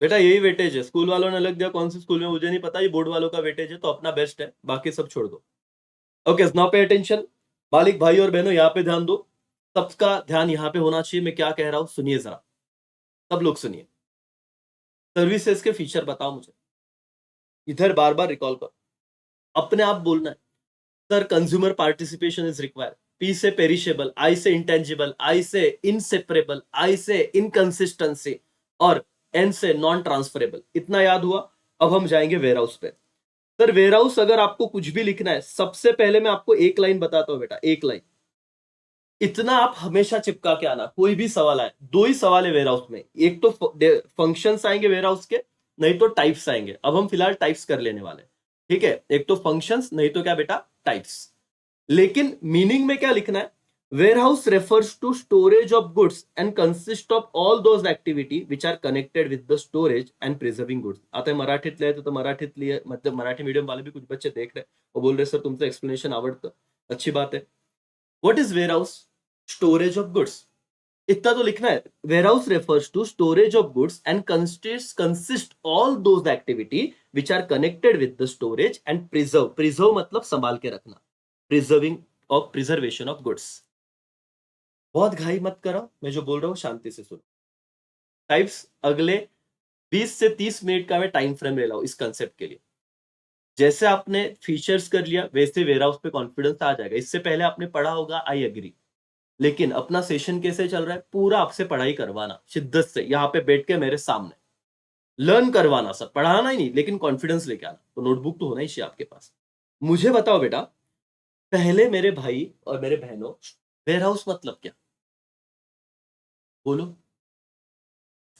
बेटा यही वेटेज है, स्कूल वालों ने अलग दिया, कौन से स्कूल में मुझे नहीं पता, ये बोर्ड वालों का वेटेज है, तो अपना बेस्ट है, बाकी सब छोड़ दो। Okay, now pay attention. मालिक भाई और बहनों यहाँ पे ध्यान दो, सबका ध्यान यहाँ पे होना चाहिए। मैं क्या कह रहा हूँ सुनिए जरा, सब लोग सुनिए। सर्विसेज के फीचर बताओ मुझे, इधर बार बार रिकॉल करो, अपने आप बोलना है। Sir consumer participation is required, P से पेरिशेबल, आई से इंटेंजिबल, आई से इनसेपरेबल, आई से इनकंसिस्टेंसी, और एन से नॉन ट्रांसफरेबल। इतना याद हुआ? अब हम जाएंगे वेयर हाउस पे। सर वेयर हाउस अगर आपको कुछ भी लिखना है, सबसे पहले मैं आपको एक लाइन बताता हूं बेटा, एक लाइन। इतना आप हमेशा चिपका के आना, कोई भी सवाल आए। 2 ही सवाल है वेयर हाउस में, एक तो फंक्शंस आएंगे वेयर हाउस के, नहीं तो टाइप्स आएंगे। अब हम फिलहाल टाइप्स कर लेने वाले, ठीक है? एक तो फंक्शंस, नहीं तो क्या बेटा, टाइप्स। लेकिन मीनिंग में क्या लिखना है? Warehouse refers to storage of goods and consist of all those activity which are connected with the storage and preserving goods. आता है मराठीत लिहाय तो मराठीत लिए, मतलब मराठी मीडियम वाले भी कुछ बच्चे देख रहे, वो बोल रहे सर तुमचं एक्सप्लेनेशन आवडतं, अच्छी बात है। What is warehouse? Storage of goods, इतना तो लिखना है। Warehouse refers to storage of goods and consist all those activity which are connected with the storage and preserve, preserve मतलब संभाल के रखना, preserving of preservation of goods. बहुत घाई मत करो, मैं जो बोल रहा हूँ शांति से सुनो। टाइप्स अगले 20 से 30 मिनट का मैं टाइम फ्रेम ले रहा हूँ इस कंसेप्ट के लिए। जैसे आपने फीचर्स कर लिया, वैसे वेयरहाउस पे कॉन्फिडेंस आ जाएगा। इससे पहले आपने पढ़ा होगा, आई एग्री, लेकिन अपना सेशन कैसे चल रहा है, पूरा आपसे पढ़ाई करवाना शिद्दत से, यहाँ पे बैठ के मेरे सामने लर्न करवाना, सब पढ़ाना ही नहीं, लेकिन कॉन्फिडेंस लेके आना। तो नोटबुक तो होना ही चाहिए आपके पास। मुझे बताओ बेटा, पहले मेरे भाई और मेरे बहनों, वेयरहाउस मतलब क्या? बोलो।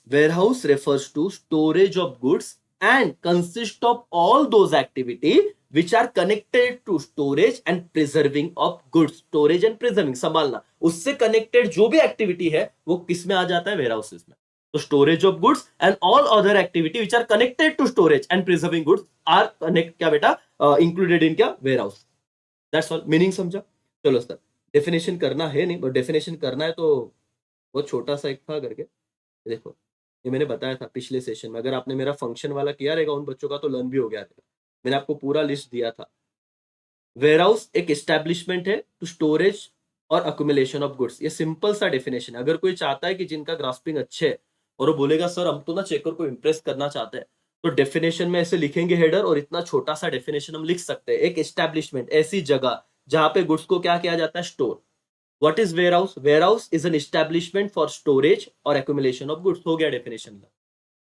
Warehouse refers to storage of goods and consist of all those activity which are connected to storage and preserving of goods. Storage and preserving, संभालना, उससे कनेक्टेड जो भी एक्टिविटी है वो किस में आ जाता है? वेयर हाउसेस में। तो storage of goods and all other activity which are connected to storage and preserving goods are connect, क्या बेटा, इंक्लूडेड इन क्या? Warehouse. That's all. Meaning समझा? चलो सर, डेफिनेशन करना है नहीं, बट डेफिनेशन करना है तो बहुत छोटा सा एक था करके, देखो ये मैंने बताया था पिछले सेशन में, अगर आपने मेरा फंक्शन वाला किया रहेगा उन बच्चों का तो लर्न भी हो गया रहेगा। मैंने आपको पूरा लिस्ट दिया था। वेयरहाउस एक एस्टेब्लिशमेंट है टू स्टोरेज और अक्यूमुलेशन ऑफ गुड्स। ये सिंपल सा डेफिनेशन है। अगर कोई चाहता है कि जिनका ग्रास्पिंग अच्छे है और वो बोलेगा सर हम तो ना चेकर को इंप्रेस करना चाहते हैं, तो डेफिनेशन में ऐसे लिखेंगे हेडर, और इतना छोटा सा डेफिनेशन हम लिख सकते हैं। एक एस्टेब्लिशमेंट, ऐसी जगह जहां पे गुड्स को क्या किया जाता है? Store. What is warehouse? Warehouse is an establishment for storage और एक्यूमुलेशन ऑफ गुड्स। हो गया डेफिनेशन का।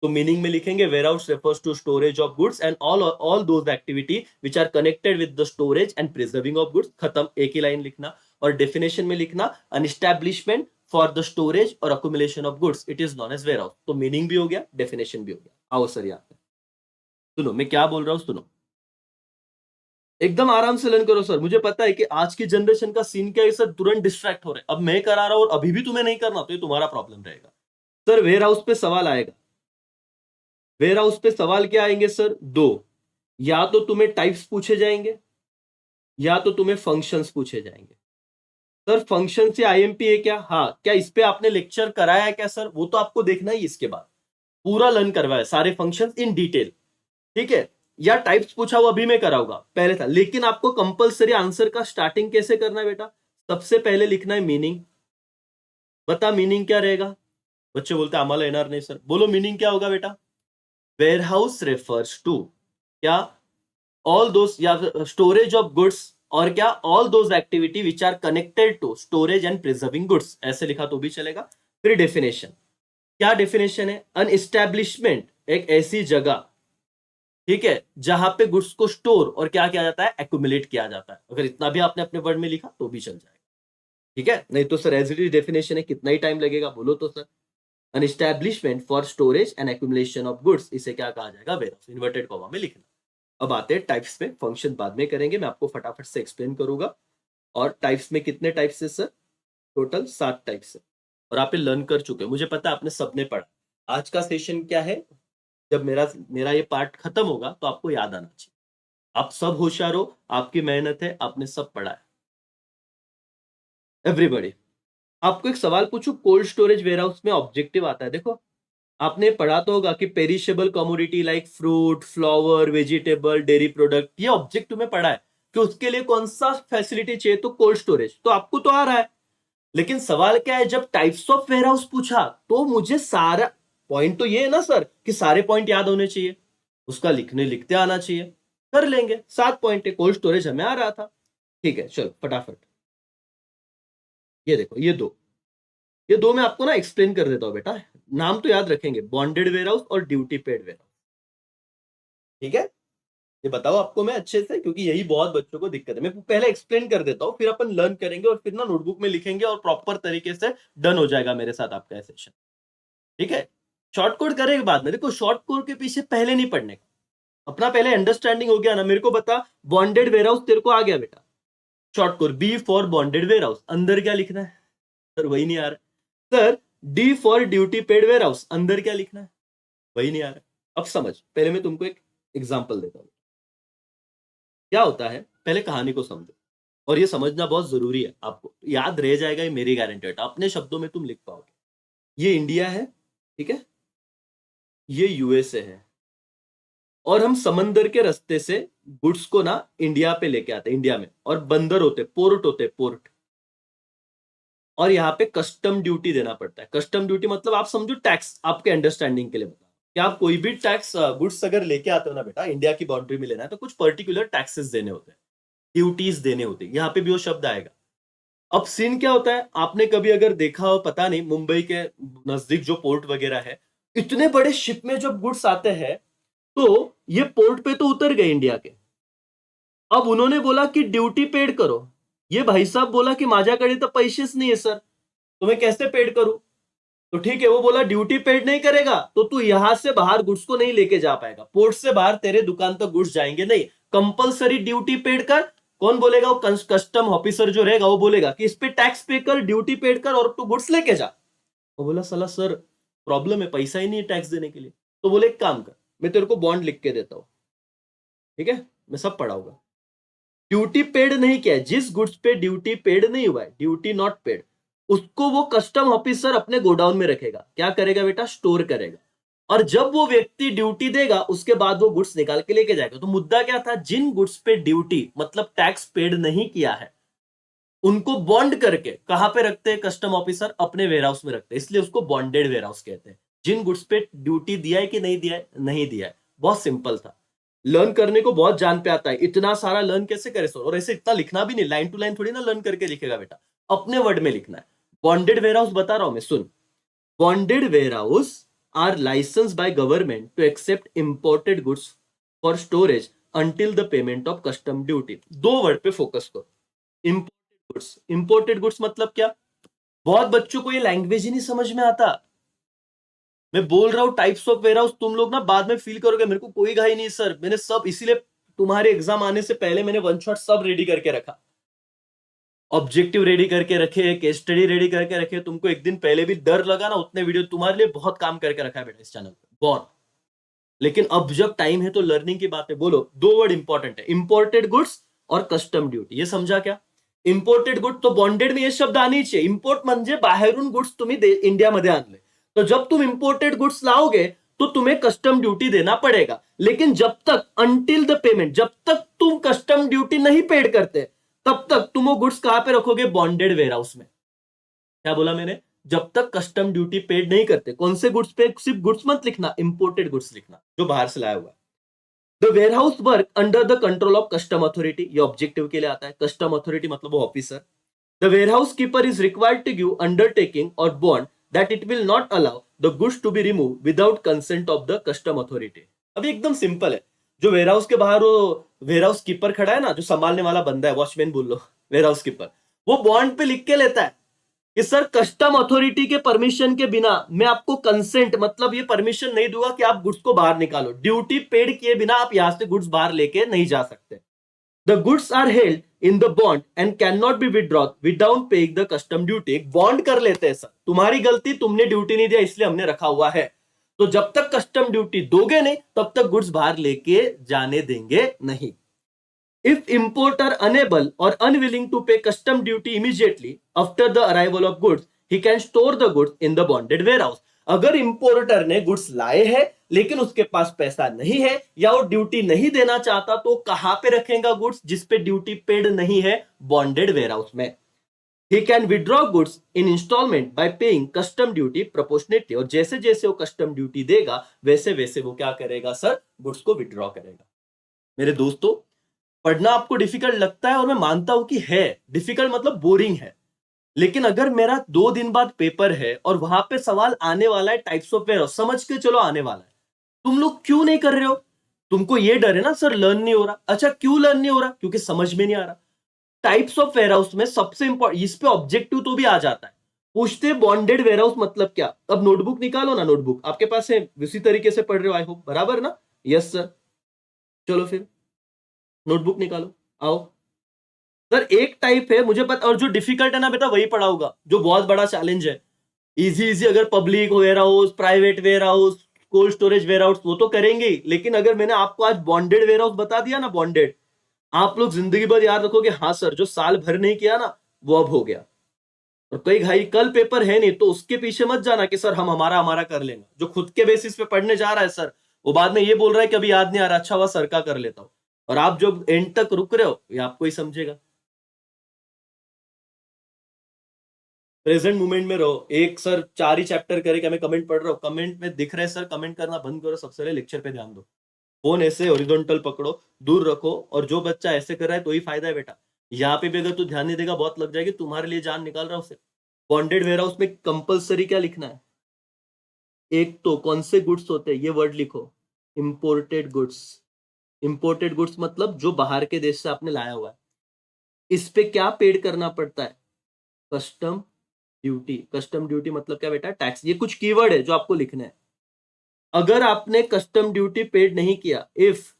तो मीनिंग में लिखेंगे warehouse refers to storage of goods and all those activity which are connected with the storage and preserving of goods. खत्म, एक ही लाइन लिखना। और डेफिनेशन में लिखना an establishment for the storage और accumulation of goods, it is known as warehouse. तो meaning भी हो गया, डेफिनेशन भी हो गया। आओ सर यहाँ पे सुनो मैं क्या बोल रहा हूँ, सुनो एकदम आराम से लर्न करो सर। मुझे पता है कि आज की जनरेशन का सीन क्या है सर, तुरंत डिस्ट्रैक्ट हो रहे हैं। अब मैं करा रहा हूं और अभी भी तुम्हें नहीं करना, तो ये तुम्हारा प्रॉब्लम रहेगा। सर वेयर हाउस पे सवाल आएगा। वेयर हाउस पे सवाल क्या आएंगे सर? दो, या तो तुम्हें टाइप्स पूछे जाएंगे या तो तुम्हें फंक्शंस पूछे जाएंगे। सर फंक्शन से आईएमपी है क्या? हाँ। क्या इस पे आपने लेक्चर कराया है क्या सर? वो तो आपको देखना ही इसके बाद, पूरा लर्न करवाया सारे फंक्शंस इन डिटेल, ठीक है। या टाइप्स पूछा वो अभी मैं कराऊंगा, पहले था। लेकिन आपको कंपलसरी आंसर का स्टार्टिंग कैसे करना है बेटा? सबसे पहले लिखना है मीनिंग। बता मीनिंग क्या रहेगा? बच्चे बोलते हैं आम्हाला येणार नहीं सर। बोलो मीनिंग क्या होगा बेटा? वेयरहाउस रेफर्स टू क्या? ऑल दोस, या स्टोरेज ऑफ गुड्स, और क्या? All those activity which are connected to storage and preserving goods. ऐसे लिखा तो भी चलेगा। फिर डेफिनेशन, क्या डेफिनेशन है? अन एस्टैब्लिशमेंट, एक ऐसी जगह, ठीक है, जहां पे गुड्स को स्टोर और क्या किया जाता है? एक्यूमुलेट किया जाता है। अगर इतना भी आपने अपने वर्ड में लिखा तो भी चल जाएगा, ठीक है। नहीं तो sir as it is definition है, कितना ही टाइम लगेगा बोलो तो sir. An establishment for storage and accumulation of goods, इसे क्या कहा जाएगा? वेयरहाउस। इन्वर्टेड कॉमा में लिखना। अब आते हैं टाइप्स पे, फंक्शन बाद में करेंगे, मैं आपको फटाफट से एक्सप्लेन करूंगा। और टाइप्स में कितने टाइप्स है सर? टोटल 7 टाइप्स है। और आप ये लर्न कर चुके हैं, मुझे पता है आपने सबने पढ़ा। आज का सेशन क्या है, जब मेरा मेरा ये पार्ट खत्म होगा तो आपको याद आना चाहिए। आप सब होशियार हो, आपकी मेहनत है, आपने सब पढ़ा है। एवरीबॉडी, आपको एक सवाल पूछूं, कोल्ड स्टोरेज वेयरहाउस में ऑब्जेक्टिव आता है, देखो आपने पढ़ा तो होगा कि perishable commodity like fruit, flower, vegetable, dairy product, ये ऑब्जेक्टिव में पढ़ा है कि उसके लिए कौन सा फैसिलिटी चाहिए, तो कोल्ड स्टोरेज। तो आपको तो आ रहा है। लेकिन सवाल क्या है, जब टाइप्स ऑफ वेयरहाउस पूछा तो मुझे सारा पॉइंट तो ये है ना सर कि सारे पॉइंट याद होने चाहिए, उसका लिखते आना चाहिए। कर लेंगे, 7 पॉइंट है, कोल्ड स्टोरेज हमें आ रहा था, ठीक है। चलो फटाफट, ये देखो ये दो मैं आपको ना एक्सप्लेन कर देता हूं बेटा। नाम तो याद रखेंगे, बॉन्डेड वेयरहाउस और ड्यूटी पेड वेयरहाउस, ठीक है। ये बताओ आपको मैं अच्छे से, क्योंकि यही बहुत बच्चों को दिक्कत है। मैं पहले एक्सप्लेन कर देता हूं, फिर अपन लर्न करेंगे और फिर ना नोटबुक में लिखेंगे और प्रॉपर तरीके से डन हो जाएगा मेरे साथ आपका सेशन, ठीक है। शॉर्ट कोड करेंगे बाद में। देखो शॉर्ट कोड के पीछे पहले नहीं पढ़ने का, अपना पहले अंडरस्टैंडिंग हो गया ना। मेरे को बता, बॉन्डेड वेयरहाउस तेरे को आ गया बेटा। Short code B for bonded warehouse, अंदर क्या लिखना है सर? वही नहीं आ रहा। Sir D for duty paid warehouse, अंदर क्या लिखना है? वही नहीं आ रहा। अब समझ, पहले मैं तुमको एक एग्जांपल देता हूं। क्या होता है, पहले कहानी को समझो, और ये समझना बहुत जरूरी है, आपको याद रह जाएगा, ये मेरी गारंटी है। अपने शब्दों में तुम लिख पाओगे। ये इंडिया है, ठीक है, ये यूएसए है, और हम समंदर के रास्ते से गुड्स को ना इंडिया पे लेके आते हैं, इंडिया में। और बंदर होते, पोर्ट होते, पोर्ट। और यहाँ पे कस्टम ड्यूटी देना पड़ता है। कस्टम ड्यूटी मतलब आप समझो टैक्स, आपके अंडरस्टैंडिंग के लिए बता, कि आप कोई भी टैक्स गुड्स अगर लेके आते हो ना बेटा, इंडिया की बाउंड्री में लेना है, तो कुछ पर्टिकुलर टैक्सेस देने होते हैं, ड्यूटीज देने होते हैं। यहाँ पे भी वो शब्द आएगा। अब सीन क्या होता है, आपने कभी अगर देखा हो, पता नहीं, मुंबई के नजदीक जो पोर्ट वगैरह है, इतने बड़े शिप में जब गुड्स आते हैं तो ये पोर्ट पे तो उतर गए इंडिया के। अब उन्होंने बोला कि ड्यूटी पेड करो। ये भाई साहब बोला कि माझ्याकडे तो पैसेच नहीं है सर, तो मैं कैसे पेड करूं? तो ठीक है, वो बोला ड्यूटी पेड नहीं करेगा तो तू यहां से बाहर गुड्स को नहीं लेके जा पाएगा, पोर्ट से बाहर तेरे दुकान तक गुड्स जाएंगे नहीं। कंपलसरी ड्यूटी पेड कर, कौन बोलेगा? वो कस्टम ऑफिसर जो रहेगा वो बोलेगा कि इस पे टैक्स पे कर, ड्यूटी पेड कर और तू गुड्स लेके जा। वो बोला साला सर प्रॉब्लम है, पैसा ही नहीं है टैक्स देने के लिए। तो बोले एक काम कर, मैं तेरे को बॉन्ड लिख के देता हूं, ठीक है, मैं सब पढ़ाऊंगा। ड्यूटी पेड नहीं किया है, जिस गुड्स पे ड्यूटी पेड नहीं हुआ है, ड्यूटी नॉट पेड, उसको वो कस्टम ऑफिसर अपने गोडाउन में रखेगा। क्या करेगा बेटा? स्टोर करेगा। और जब वो व्यक्ति ड्यूटी देगा उसके बाद वो गुड्स निकाल के लेके जाएगा। तो मुद्दा क्या था? जिन गुड्स पे ड्यूटी मतलब टैक्स पेड नहीं किया है उनको बॉन्ड करके कहां पे रखते हैं कस्टम ऑफिसर? अपने वेयर हाउस में रखते हैं, इसलिए उसको बॉन्डेड वेयर हाउस कहते हैं। जिन गुड्स पे ड्यूटी दिया है कि नहीं दिया है? नहीं दिया है। बहुत सिंपल था, लर्न करने को बहुत जान पे आता है। इतना सारा लर्न कैसे करे सर? और ऐसे इतना लिखना भी नहीं, लाइन टू लाइन थोड़ी ना लर्न करके लिखेगा बेटा, अपने वर्ड में लिखना है। बॉन्डेड वेयर हाउस बता रहा हूं मैं, सुन। Bonded warehouse are license by government to accept imported goods for storage until the payment of custom duty. दो वर्ड पे फोकस करो, इंपोर्टेड गुड्स। इंपोर्टेड गुड्स मतलब क्या? बहुत बच्चों को ये लैंग्वेज ही नहीं समझ में आता। मैं बोल रहा हूं टाइप्स ऑफ वेयर हाउस, तुम लोग ना बाद में फील करोगे मेरे को कोई घाई नहीं सर, मैंने सब इसीलिए तुम्हारे एग्जाम आने से पहले मैंने वन शॉट सब रेडी करके रखा, ऑब्जेक्टिव रेडी करके रखे, केस स्टडी रेडी करके रखे। तुमको एक दिन पहले भी डर लगा ना, उतने वीडियो तुम्हारे लिए बहुत काम करके रखा है बेटा इस चैनल पे, बहुत। लेकिन अब जब टाइम है तो लर्निंग की बात है। बोलो, दो वर्ड इंपॉर्टेंट है, इंपोर्टेड गुड्स और कस्टम ड्यूटी। ये समझा क्या? इंपोर्टेड गुड तो बॉन्डेड में ये शब्द आनी चाहिए, इंपोर्ट म्हणजे बाहेरून गुड्स तुम्ही इंडियामध्ये आणले। तो जब तुम इंपोर्टेड गुड्स लाओगे तो तुम्हें कस्टम ड्यूटी देना पड़ेगा। लेकिन जब तक अनटिल द पेमेंट, जब तक तुम कस्टम ड्यूटी नहीं पेड करते तब तक तुम वो गुड्स कहां पे रखोगे? बॉन्डेड वेयर हाउस में। क्या बोला मैंने? जब तक कस्टम ड्यूटी पेड नहीं करते। कौन से गुड्स पे? सिर्फ गुड्स मत लिखना, इंपोर्टेड गुड्स लिखना जो बाहर से लाया हुआ है। The warehouse work under the control of custom authority, ये ऑब्जेक्टिव के लिए आता है। कस्टम अथॉरिटी मतलब वो officer. The warehouse keeper is required to give undertaking और bond that it will not allow the goods to be remove without consent of the custom authority. अभी एकदम सिंपल है। जो वेयर हाउस के बाहर वो वेयर हाउस कीपर खड़ा है ना, जो संभालने वाला बंदा है, वॉचमैन बोल लो, वेयर हाउस कीपर, वो बॉन्ड पे लिख के लेता है कि सर कस्टम अथॉरिटी के परमिशन के बिना मैं आपको कंसेंट मतलब ये परमिशन नहीं दूंगा कि आप गुड्स को बाहर निकालो। ड्यूटी पेड किए बिना आप यहां से गुड्स बाहर लेके नहीं जा सकते। The goods are held in the bond and can not be withdrawn without paying the custom duty. एक बॉन्ड कर लेते हैं सर, तुम्हारी गलती, तुमने ड्यूटी नहीं दिया इसलिए हमने रखा हुआ है। तो जब तक कस्टम ड्यूटी दोगे नहीं तब तक गुड्स बाहर लेके जाने देंगे नहीं। If importer unable or unwilling to pay custom duty immediately after the arrival of goods, he can store the goods in the bonded warehouse. अगर इंपोर्टर ने गुड्स लाए हैं लेकिन उसके पास पैसा नहीं है या वो ड्यूटी नहीं देना चाहता तो कहां पे रखेगा गुड्स जिसपे ड्यूटी पेड नहीं है? बॉन्डेड वेयरहाउस में। He can withdraw goods in installment by paying custom duty proportionately। और जैसे जैसे वो कस्टम ड्यूटी देगा वैसे वैसे वो क्या करेगा सर? गुड्स को विड्रॉ करेगा। मेरे दोस्तों, पढ़ना आपको डिफिकल्ट लगता है और मैं मानता हूं कि है डिफिकल्ट, मतलब बोरिंग है। लेकिन अगर मेरा 2 दिन बाद पेपर है और वहां पे सवाल आने वाला है टाइप्स ऑफ वेयर हाउस, समझ के चलो आने वाला है, तुम लोग क्यों नहीं कर रहे हो? तुमको ये डर है ना सर लर्न नहीं हो रहा। अच्छा क्यों लर्न नहीं हो रहा? क्योंकि समझ में नहीं आ रहा। टाइप्स ऑफ वेयर हाउस में सबसे इंपॉर्टेंट, इस पे ऑब्जेक्टिव तो भी आ जाता है, पूछते बॉन्डेड वेयर हाउस मतलब क्या। अब नोटबुक निकालो ना, नोटबुक आपके पास है, उसी तरीके से पढ़ रहे हो आई होप, बराबर ना? यस सर, चलो फिर नोटबुक निकालो, आओ। सर एक टाइप है मुझे पता, और जो डिफिकल्ट है ना बेटा वही पढ़ाऊंगा, जो बहुत बड़ा चैलेंज है। इजी इजी अगर public warehouse, private warehouse, cold storage warehouse, वो तो करेंगे ही। लेकिन अगर मैंने आपको आज बॉन्डेड वेयर हाउस बता दिया ना, बॉन्डेड, आप लोग जिंदगी भर याद रखोगे, हाँ सर जो साल भर नहीं किया ना वो अब हो गया। और कई भाई कल पेपर है नहीं तो उसके पीछे मत जाना कि सर हम हमारा हमारा कर लेंगे। जो खुद के बेसिस पे पढ़ने जा रहा है सर, वो बाद में ये बोल रहा है कि अभी याद नहीं आ रहा, अच्छा हुआ सर का कर लेता हूं। और आप जो एंड तक रुक रहे हो ये आपको ही समझेगा। प्रेजेंट मोमेंट में रहो। एक सर 4 ही चैप्टर करे क्या? मैं कमेंट पढ़ रहा हूँ, कमेंट में दिख रहे सर, कमेंट करना बंद करो, सबसे पहले लेक्चर पे ध्यान दो। फोन ऐसे ओरिजेंटल पकड़ो, दूर रखो। और जो बच्चा ऐसे कर रहा है तो ही फायदा है बेटा। यहाँ पे भी अगर तू ध्यान नहीं देगा बहुत लग जाएगी, तुम्हारे लिए जान निकाल रहा हूं उसे। बॉन्डेड वेयर हाउस में कंपलसरी क्या लिखना है? एक तो कौन से गुड्स होते हैं ये वर्ड लिखो, इंपोर्टेड गुड्स। इंपोर्टेड गुड्स मतलब जो बाहर के देश से आपने लाया हुआ है। इस पे क्या पेड करना पड़ता है? Custom duty. कस्टम ड्यूटी मतलब क्या बेटा? टैक्स। ये कुछ कीवर्ड है जो आपको लिखना है। अगर आपने कस्टम ड्यूटी पेड नहीं किया, if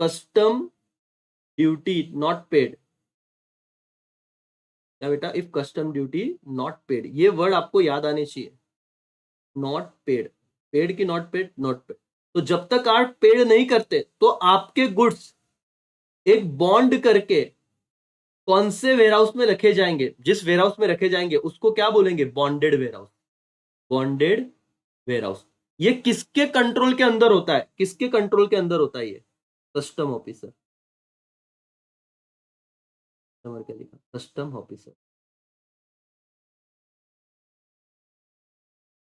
custom duty not paid, क्या बेटा, if custom duty not paid, ये वर्ड आपको याद आने चाहिए, नॉट पेड, पेड की नॉट पेड, नॉट पेड। तो जब तक आप पेड नहीं करते तो आपके गुड्स एक बॉन्ड करके कौन से वेयरहाउस में रखे जाएंगे, जिस वेयरहाउस में रखे जाएंगे उसको क्या बोलेंगे, बॉन्डेड वेयरहाउस, बॉन्डेड वेयरहाउस। ये किसके कंट्रोल के अंदर होता है, किसके कंट्रोल के अंदर होता है ये, कस्टम ऑफिसर, क्या लिखा, कस्टम ऑफिसर।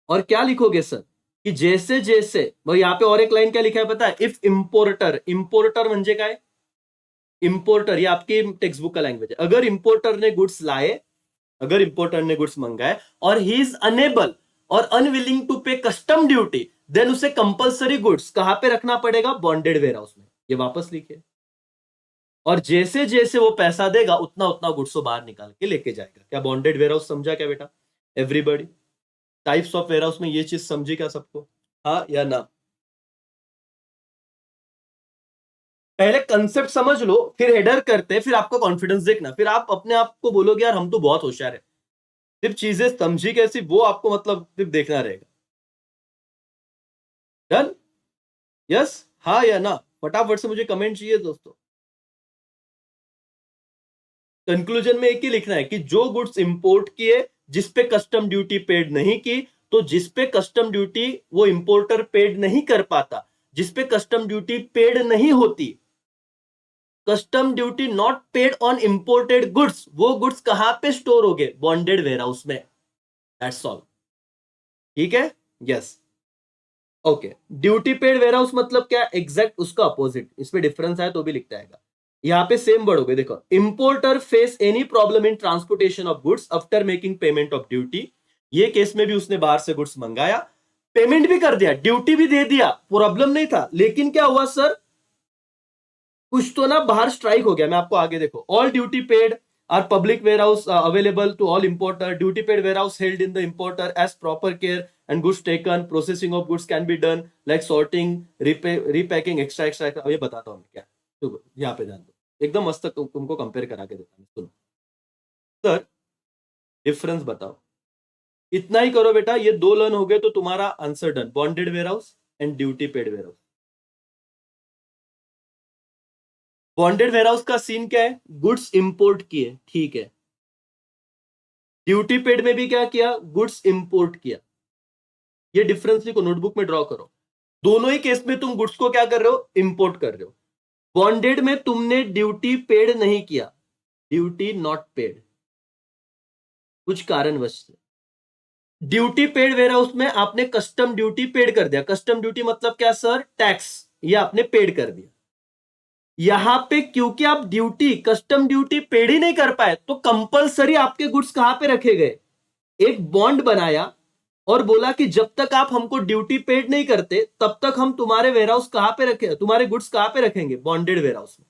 और क्या लिखोगे सर, कि जैसे जैसे भाई यहाँ पे और एक लाइन क्या लिखा है पता है, इफ इंपोर्टर, इंपोर्टर म्हणजे काय, इंपोर्टर, ये आपकी टेक्स्ट बुक का लैंग्वेज है। अगर इंपोर्टर ने गुड्स लाए, अगर इंपोर्टर ने गुड्स मंगाए और ही इज अनेबल और अनविलिंग टू पे कस्टम ड्यूटी, देन उसे कंपलसरी गुड्स कहां पे रखना पड़ेगा, बॉन्डेड वेयरहाउस में, ये वापस लिखे। और जैसे जैसे वो पैसा देगा उतना उतना गुड्स को बाहर निकाल के लेके जाएगा। क्या बॉन्डेड वेयरहाउस समझा क्या बेटा, एवरीबॉडी? टाइप्स ऑफ वेयरहाउस में ये चीज समझी क्या सबको, हाँ या ना? पहले कंसेप्ट समझ लो, फिर हेडर करते, फिर आपको कॉन्फिडेंस देखना, फिर आप अपने आप को बोलोगे यार हम तो बहुत होशियार है। सिर्फ चीजें समझी कैसी वो आपको मतलब सिर्फ देखना रहेगा। डन? यस, हाँ या ना? फटाफट से मुझे कमेंट चाहिए दोस्तों। कंक्लूजन में एक ही लिखना है कि जो गुड्स इंपोर्ट किए जिस पे कस्टम ड्यूटी पेड नहीं की, तो जिस पे कस्टम ड्यूटी वो इंपोर्टर पेड नहीं कर पाता, जिस पे कस्टम ड्यूटी पेड नहीं होती, custom duty not paid on imported goods, वो गुड्स कहां पे स्टोर हो गए, बॉन्डेड वेयरहाउस में। That's all. ठीक है, yes, okay. Duty paid warehouse मतलब क्या, एग्जैक्ट उसका अपोजिट, इसमें डिफरेंस है तो भी लिखता है। यहाँ पे सेम वर्ड हो गए, देखो, importer face any problem in transportation of goods after making payment of duty. ये केस में भी उसने बाहर से गुड्स मंगाया, पेमेंट भी कर दिया, ड्यूटी भी दे दिया, प्रॉब्लम नहीं था, लेकिन क्या हुआ सर, कुछ तो ना बाहर स्ट्राइक हो गया। मैं आपको आगे देखो, all duty paid are public warehouse available to all importer, duty paid warehouse held in the importer as proper care and goods taken, processing of goods can be done like sorting, repacking, extra extra. ये बताता हूँ क्या, तो यहाँ पे ध्यान दो, एकदम मस्त तुमको कंपेयर करा के देता हूँ, सुनो सर, डिफरेंस बताओ, इतना ही करो बेटा, ये दो लर्न हो गए तो तुम्हारा answer done, bonded warehouse and duty paid warehouse. Bonded warehouse का सीन क्या है, गुड्स इंपोर्ट किए, ठीक है, ड्यूटी पेड में भी क्या किया, गुड्स इंपोर्ट किया। ये डिफरेंस लिखो, नोटबुक में ड्रॉ करो। दोनों ही केस में तुम गुड्स को क्या कर रहे हो, इंपोर्ट कर रहे हो। बॉन्डेड में तुमने ड्यूटी पेड नहीं किया, ड्यूटी नॉट पेड, कुछ कारणवश से। ड्यूटी पेड वेयरहाउस में आपने कस्टम ड्यूटी पेड कर दिया, कस्टम ड्यूटी मतलब क्या सर, टैक्स, ये आपने पेड कर दिया। यहां पे क्योंकि आप ड्यूटी, कस्टम ड्यूटी पेड ही नहीं कर पाए, तो कंपलसरी आपके गुड्स कहां पे रखे गए, एक बॉन्ड बनाया और बोला कि जब तक आप हमको ड्यूटी पेड नहीं करते तब तक हम तुम्हारे वेयरहाउस कहां पे रखे, तुम्हारे गुड्स कहां पे रखेंगे, बॉन्डेड वेयरहाउस में।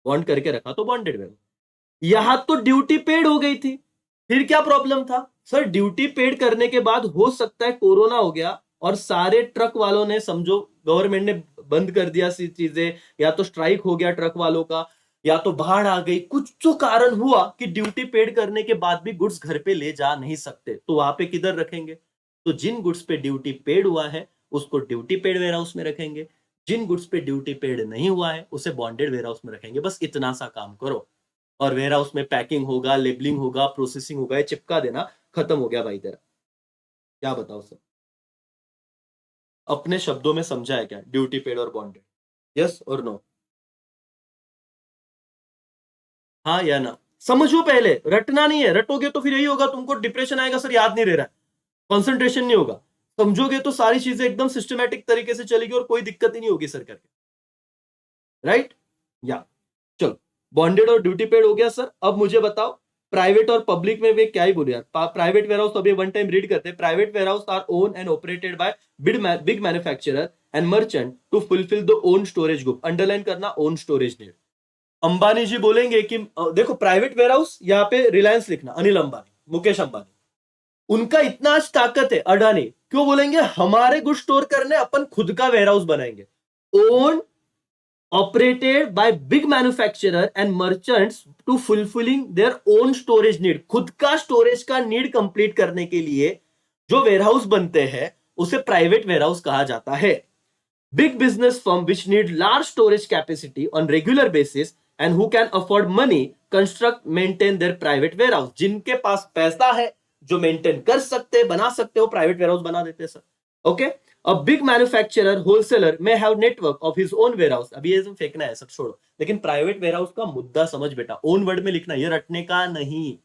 बॉन्ड करके रखा तो बॉन्डेड वेयरहाउस। यहां तो ड्यूटी पेड हो गई थी, फिर क्या प्रॉब्लम था सर, ड्यूटी पेड करने के बाद हो सकता है कोरोना हो गया और सारे ट्रक वालों ने, समझो गवर्नमेंट ने बंद कर दिया सी चीजें, या तो स्ट्राइक हो गया ट्रक वालों का, या तो बाढ़ आ गई, कुछ तो कारण हुआ कि ड्यूटी पेड करने के बाद भी गुड्स घर पे ले जा नहीं सकते, तो वहां पे किधर रखेंगे, तो जिन गुड्स पे ड्यूटी पेड हुआ है उसको ड्यूटी पेड वेयरहाउस में रखेंगे, जिन गुड्स पे ड्यूटी पेड नहीं हुआ है उसे बॉन्डेड वेयरहाउस में रखेंगे। बस इतना सा काम करो, और वेयरहाउस में पैकिंग होगा, लेबलिंग होगा, प्रोसेसिंग होगा, ये चिपका देना, खत्म हो गया भाई तेरा। क्या बताओ सर, अपने शब्दों में समझा है क्या ड्यूटी पेड और बॉन्डेड, यस और नो, हाँ या ना? समझो, पहले रटना नहीं है, रटोगे तो फिर यही होगा, तुमको डिप्रेशन आएगा, सर याद नहीं रह रहा है, कंसंट्रेशन नहीं होगा। समझोगे तो सारी चीजें एकदम सिस्टमैटिक तरीके से चलेगी और कोई दिक्कत ही नहीं होगी सर करके, राइट? या चलो, बॉन्डेड और ड्यूटी पेड हो गया सर। अब मुझे बताओ, प्राइवेट और पब्लिक में वे क्या ही बोले यार, प्राइवेट वेयरहाउस तो अभी वन टाइम रीड करते हैं, private warehouse are own and operated by big manufacturer and merchant to fulfil the own storage group, underline करना, own storage need. Ambani ji बोलेंगे कि देखो प्राइवेट वेयरहाउस, यहाँ पे रिलायंस लिखना, अनिल अंबानी, मुकेश अंबानी, उनका इतना आज ताकत है, अडानी क्यों बोलेंगे हमारे गुड स्टोर करने अपन खुद का वेयरहाउस बनाएंगे, own operated by big manufacturer and merchants to fulfilling their own storage need. खुद का स्टोरेज का नीड कंप्लीट करने के लिए जो वेयरहाउस बनते हैं उसे प्राइवेट वेयरहाउस कहा जाता है। Big business firm which need large storage capacity on regular basis and who can afford money construct maintain their private warehouse। जिनके पास पैसा है, जो मेंटेन कर सकते हैं, बना सकते हो, प्राइवेट वेयरहाउस बना देते हैं sir. Okay, a big manufacturer wholesaler may have network of his own warehouse. अभी ये सब फेंकना है, सब छोड़ो, लेकिन प्राइवेट वेयरहाउस का मुद्दा समझ बेटा, ओन वर्ड में लिखना, ये रटने का नहीं।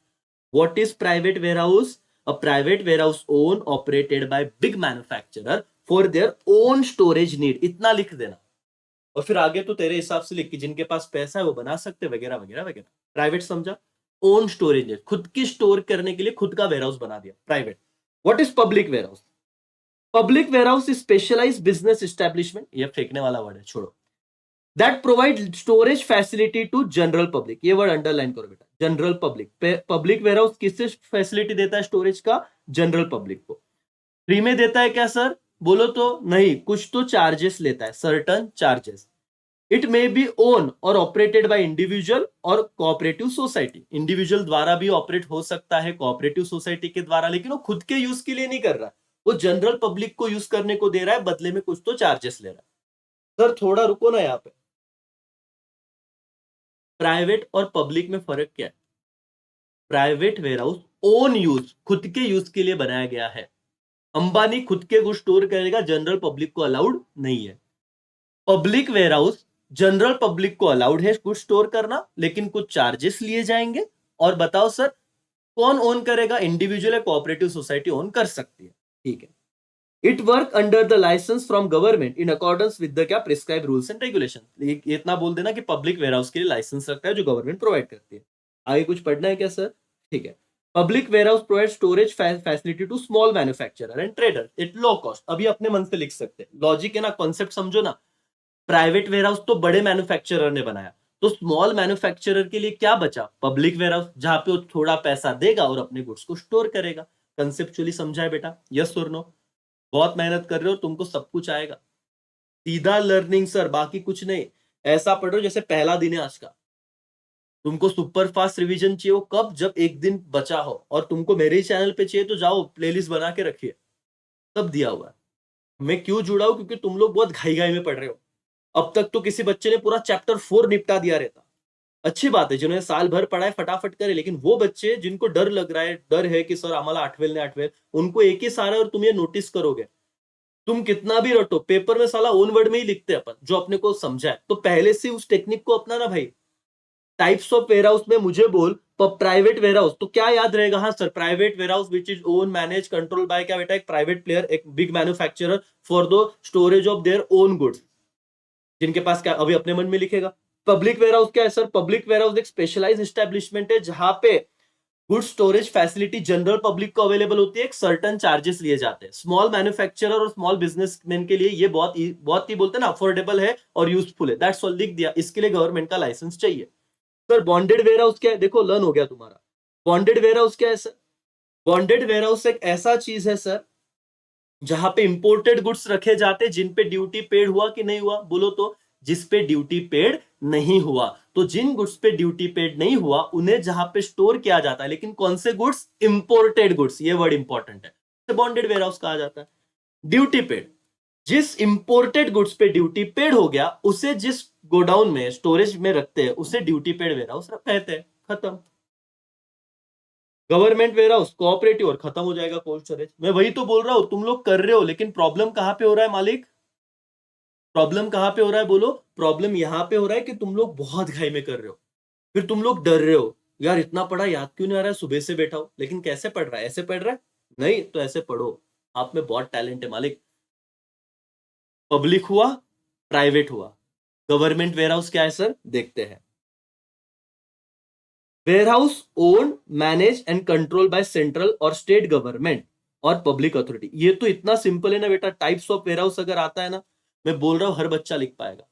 What is private warehouse? A private warehouse owned operated by big manufacturer for their own storage need। इतना लिख देना, और फिर आगे तो तेरे हिसाब से लिख कि जिनके पास पैसा है वो बना सकते, वगैरह वगैरह वगैरह। प्राइवेट समझा, ओन स्टोरेज नीड, खुद की स्टोर करने के लिए खुद का वेयरहाउस बना दिया, private. What is public warehouse? Public warehouse is specialised business establishment, ये फेंकने वाला वर्ड है, छोड़ो। That provide storage facility to general public, ये वर्ड अंडरलाइन करो बेटा, जनरल पब्लिक। पब्लिक वेयरहाउस किससे फैसिलिटी देता है स्टोरेज का? जनरल पब्लिक को। फ्री में देता है क्या सर? बोलो तो नहीं, कुछ तो चार्जेस लेता है, certain charges. It may be own और ऑपरेटेड बाय इंडिविजुअल और कोऑपरेटिव सोसाइटी। इंडिविजुअल द्वारा भी ऑपरेट हो सकता है, कोऑपरेटिव सोसाइटी के द्वारा, लेकिन वो खुद के यूज के लिए नहीं कर रहा, वो जनरल पब्लिक को यूज करने को दे रहा है, बदले में कुछ तो चार्जेस ले रहा है। सर थोड़ा रुको ना, यहाँ पे प्राइवेट और पब्लिक में फर्क क्या है? प्राइवेट वेयरहाउस ओन यूज, खुद के यूज के लिए बनाया गया है। अंबानी खुद के गुड्स स्टोर करेगा, जनरल पब्लिक को अलाउड नहीं है। पब्लिक वेयरहाउस जनरल पब्लिक को अलाउड है गुड्स स्टोर करना, लेकिन कुछ चार्जेस लिए जाएंगे। और बताओ सर, कौन ओन करेगा? इंडिविजुअल या कोऑपरेटिव सोसाइटी ओन कर सकती है, ठीक है। It work under the licence from government in accordance with the क्या प्रिस्क्राइब रूल्स एंड रेगुलेशन। इतना बोल देना कि पब्लिक वेयरहाउस के लिए लाइसेंस रखता है जो गवर्नमेंट प्रोवाइड करती है। आगे कुछ पढ़ना है क्या सर? ठीक है। Public warehouse provide storage facility to small manufacturer and trader at low cost. अभी अपने मन से लिख सकते हैं, लॉजिक है ना, कॉन्सेप्ट समझो ना। प्राइवेट वेयरहाउस तो बड़े मैन्युफैक्चरर ने बनाया, तो स्मॉल मैन्युफैक्चरर के लिए क्या बचा? पब्लिक वेयरहाउस, जहां पे वो थोड़ा पैसा देगा और अपने गुड्स को स्टोर करेगा। कंसेप्चुअली समझा है बेटा? यस और नो? बहुत मेहनत कर रहे हो, तुमको सब कुछ आएगा। सीधा लर्निंग सर, बाकी कुछ नहीं। ऐसा पढ़ो जैसे पहला दिन है आज का। तुमको सुपर फास्ट रिवीजन चाहिए हो कब? जब एक दिन बचा हो। और तुमको मेरे ही चैनल पे चाहिए तो जाओ प्लेलिस्ट बना के रखिए, सब दिया हुआ है। मैं क्यों जुड़ा हूं? क्योंकि तुम लोग बहुत घाई घाई में पढ़ रहे हो। अब तक तो किसी बच्चे ने पूरा चैप्टर 4 निपटा दिया रहता। अच्छी बात है, जिन्होंने साल भर पढ़ा है फटाफट करे, लेकिन वो बच्चे जिनको डर लग रहा है, डर है कि सर आम्हाला आठवेल नहीं आठवेल, उनको एक ही सारा, और तुम ये नोटिस करोगे, तुम कितना भी रटो, पेपर में साला ओन वर्ड में ही लिखते हैं अपन, जो अपने को समझा है। तो पहले से उस टेक्निक को अपनाना भाई। टाइप्स ऑफ वेयरहाउस में मुझे बोल, प्राइवेट वेयरहाउस तो क्या याद रहेगा? हाँ sir, private warehouse which is own manage control by क्या बेटा? एक प्राइवेट प्लेयर, एक big manufacturer for the storage of their own goods. जिनके पास क्या, अभी अपने मन में लिखेगा। पब्लिक वेयरहाउस क्या है सर? पब्लिक वेयरहाउस एक स्पेशलाइज एस्टेब्लिशमेंट है जहां पे good storage facility general public को अवेलेबल होती है, एक सर्टन चार्जेस लिए जाते हैं। स्मॉल मैन्युफैक्चरर और स्मॉल बिजनेसमैन के लिए ये बहुत ही बोलते हैं ना, अफोर्डेबल है और यूजफुल है। दैट्स ऑल, लिख दिया। इसके लिए गवर्नमेंट का लाइसेंस चाहिए। सर बॉन्डेड वेयरहाउस क्या है? देखो लर्न हो गया तुम्हारा। बॉन्डेड वेयरहाउस क्या है सर? बॉन्डेड वेयरहाउस एक ऐसा चीज है सर जहां पे इंपोर्टेड गुड्स रखे जाते हैं, जिन पे ड्यूटी पेड हुआ कि नहीं हुआ? बोलो तो। जिस पे ड्यूटी पेड नहीं हुआ, तो जिन गुड्स पे ड्यूटी पेड नहीं हुआ उन्हें जहां पे स्टोर किया जाता है, लेकिन कौन से गुड्स? इंपोर्टेड गुड्स, ये वर्ड इंपॉर्टेंट है, तो बॉन्डेड वेयरहाउस कहा जाता है। ड्यूटी पेड, जिस इंपोर्टेड गुड्स पे ड्यूटी पेड हो गया उसे जिस गोडाउन में स्टोरेज में रखते हैं उसे ड्यूटी पेड वेयरहाउस कहते हैं। खत्म। गवर्नमेंट वेयरहाउस, कोऑपरेटिव, और खत्म हो जाएगा कोल्ड स्टोरेज। मैं वही तो बोल रहा हूं, तुम लोग कर रहे हो, लेकिन प्रॉब्लम कहां पे हो रहा है मालिक? प्रॉब्लम कहां पे हो रहा है बोलो? प्रॉब्लम यहां पे हो रहा है कि तुम लोग बहुत घाई में कर रहे हो, फिर तुम लोग डर रहे हो, यार इतना पढ़ा याद क्यों नहीं आ रहा है, सुबह से बैठा हो। लेकिन कैसे पढ़ रहा है? ऐसे पढ़ रहा है? नहीं तो ऐसे पढ़ो, आप में बहुत टैलेंट है मालिक। पब्लिक हुआ, प्राइवेट हुआ, गवर्नमेंट वेयरहाउस क्या है सर? देखते हैं। Warehouse own, manage and control by central और स्टेट गवर्नमेंट और पब्लिक अथॉरिटी। ये तो इतना सिंपल है ना बेटा। टाइप्स ऑफ वेयरहाउस अगर आता है ना, मैं बोल रहा हूं हर बच्चा लिख पाएगा।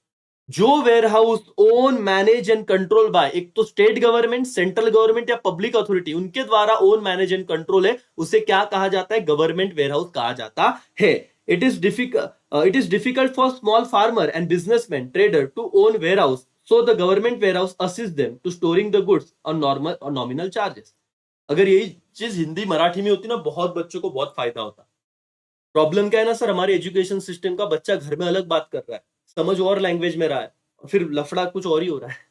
जो warehouse own, manage and control bye, एक तो स्टेट गवर्नमेंट, सेंट्रल गवर्नमेंट या पब्लिक अथॉरिटी, उनके द्वारा ओन, मैनेज एंड कंट्रोल है, उसे क्या कहा जाता है? गवर्नमेंट वेयरहाउस कहा जाता है। It is difficult, It is difficult for small farmer and businessman trader to own warehouse, so the government warehouse assists them to storing the goods on normal or nominal charges. अगर यही चीज हिंदी मराठी में होती ना, बहुत बच्चों को बहुत फायदा होता. प्रॉब्लम क्या है ना सर, हमारे एजुकेशन सिस्टम का बच्चा घर में अलग बात कर रहा है, समझ और लैंग्वेज में रहा है, और फिर लफड़ा कुछ और ही हो रहा है.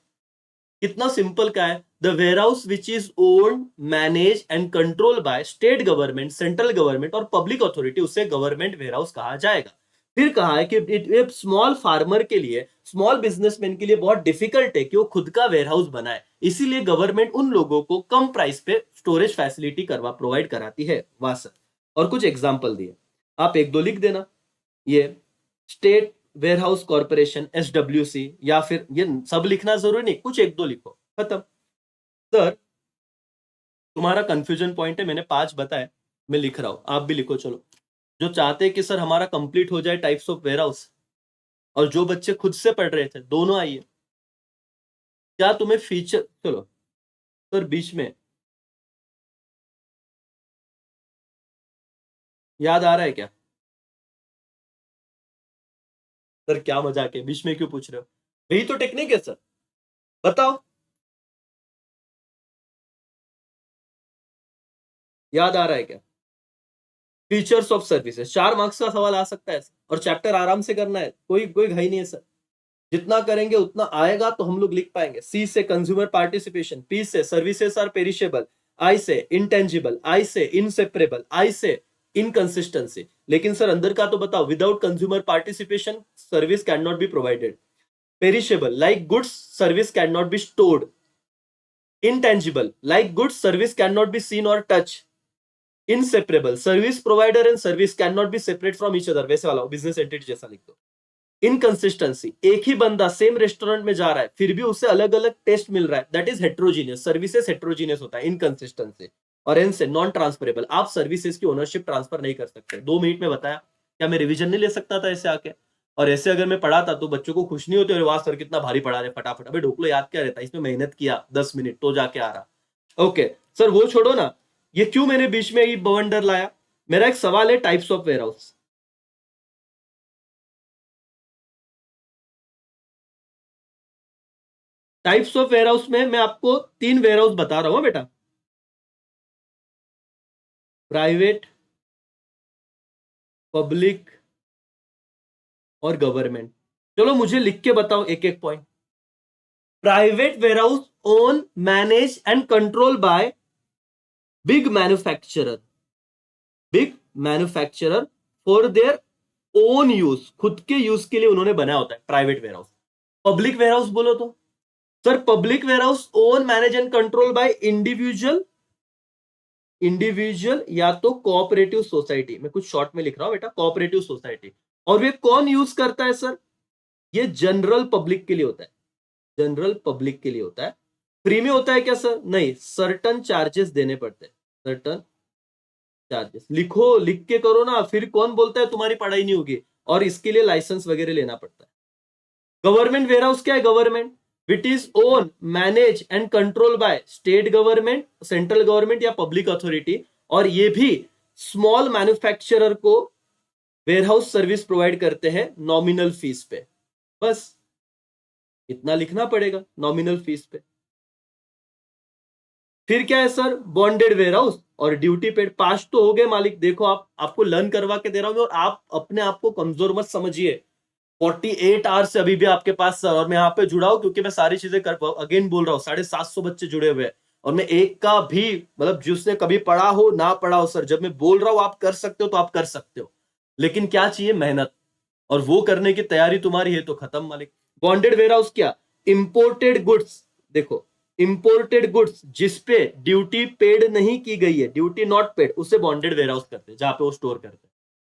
कितना सिंपल का है. The warehouse which is owned, manage and control by state government, central government और पब्लिक अथॉरिटी, उसे गवर्नमेंट वेयर हाउस कहा जाएगा. फिर कहा है कि इट स्मॉल फार्मर के लिए, स्मॉल बिजनेसमैन के लिए बहुत डिफिकल्ट है कि वो खुद का वेयर हाउस बनाए, इसीलिए गवर्नमेंट उन लोगों को कम प्राइस पे स्टोरेज फैसिलिटी प्रोवाइड कराती है. वाह सर. और कुछ एग्जाम्पल दिए, आप एक दो लिख देना. ये state warehouse corporation, SWC, या फिर ये सब लिखना जरूरी नहीं, कुछ एक दो लिखो, खत्म. सर तुम्हारा कंफ्यूजन पॉइंट है, मैंने 5 बताए, मैं लिख रहा हूं, आप भी लिखो. चलो, जो चाहते हैं कि सर हमारा कंप्लीट हो जाए टाइप्स ऑफ वेयर हाउस, और जो बच्चे खुद से पढ़ रहे थे, दोनों आइए. क्या तुम्हें फीचर, चलो सर बीच में याद आ रहा है क्या? सर क्या मजाक है, बीच में क्यों पूछ रहे हो? यही तो टेक्निक है सर, बताओ. याद आ रहा है क्या? फीचर्स ऑफ सर्विसेज, 4 मार्क्स का सवाल आ सकता है, और चैप्टर आराम से करना है, कोई कोई घाई नहीं है सर. जितना करेंगे उतना आएगा तो हम लोग लिख पाएंगे. सी से कंज्यूमर पार्टिसिपेशन, पी से सर्विसेज आर पेरिशेबल, आई से इंटेंजिबल, आई से इनसेपरेबल, आई से इनकंसिस्टेंसी. लेकिन सर अंदर का तो बताओ. Without consumer participation service can not be provided. Perishable, like goods service can not be stored. Intangible, like goods service can not be seen और touch. Inseparable, service provider and service can not be separate from each other. वैसे वाला business entity जैसा लिख दो. Inconsistency, एक ही बंदा same restaurant में जा रहा है, फिर भी उसे अलग अलग टेस्ट मिल रहा है, that is heterogeneous. Services heterogeneous होता है, इनकंसिस्टेंसी. और एन से नॉन ट्रांसफरेबल, आप सर्विसेज की ओनरशिप ट्रांसफर नहीं कर सकते. 2 मिनट में बताया. क्या मैं रिवीजन नहीं ले सकता था ऐसे आके? और ऐसे अगर मैं पढ़ाता तो बच्चों को खुश नहीं होते, अरे वाह सर कितना भारी पढ़ा रहे, फटाफट. अबे ढोकलो याद क्या रहता है, इसमें मेहनत किया 10 मिनट तो जाके आ रहा. ओके सर, वो छोड़ो ना, ये क्यों मैंने बीच में ये बवंडर लाया. मेरा एक सवाल है types of warehouse. Types of warehouse में मैं आपको 3 वेयर हाउस बता रहा हूं बेटा. प्राइवेट, पब्लिक और गवर्नमेंट. चलो मुझे लिख के बताओ एक एक point. Private warehouse own, manage and control by big manufacturer. Big manufacturer for their own use, खुद के यूज के लिए उन्होंने बनाया होता है private warehouse. Public warehouse बोलो तो sir, public warehouse own, manage and control by individual, individual या तो कोऑपरेटिव सोसाइटी. मैं कुछ शॉर्ट में लिख रहा हूं बेटा, कोऑपरेटिव सोसाइटी. और वे कौन यूज करता है सर? ये जनरल पब्लिक के लिए होता है. जनरल पब्लिक के लिए होता है. फ्री में होता है क्या सर? नहीं, सर्टन चार्जेस देने पड़ते हैं. सर्टन चार्जेस लिखो, लिख के करो ना, फिर कौन बोलता है तुम्हारी पढ़ाई नहीं होगी. और इसके लिए लाइसेंस वगैरह लेना पड़ता है. गवर्नमेंट वेयर हाउस क्या है? Government which is own, manage and control by state government, central government या पब्लिक अथॉरिटी. और ये भी स्मॉल मैन्युफैक्चरर को वेयर हाउस सर्विस प्रोवाइड करते हैं नॉमिनल फीस पे. बस इतना लिखना पड़ेगा, नॉमिनल फीस पे. फिर क्या है सर? बॉन्डेड वेयर हाउस और ड्यूटी पेड. पास तो हो गए मालिक. देखो आप, आपको लर्न करवा के दे रहा हूं, और आप अपने आप को कमजोर मत समझिए. 48 आवर्स से अभी भी आपके पास सर, और मैं यहाँ पे जुड़ा हूं क्योंकि मैं सारी चीजें कर पाऊं. अगेन बोल रहा हूँ, 750 बच्चे जुड़े हुए हैं, और मैं एक का भी मतलब जिसने कभी पढ़ा हो ना पढ़ा हो सर, जब मैं बोल रहा हूं आप कर सकते हो तो आप कर सकते हो. लेकिन क्या चाहिए? मेहनत. और वो करने की तैयारी तुम्हारी है तो खत्म मालिक. बॉन्डेड वेयर हाउस क्या? Imported goods. देखो, इंपोर्टेड गुड्स जिसपे ड्यूटी पेड नहीं की गई है, ड्यूटी नॉट पेड, उसे बॉन्डेड वेयर हाउस करते हैं, जहां पे वो स्टोर करते हैं.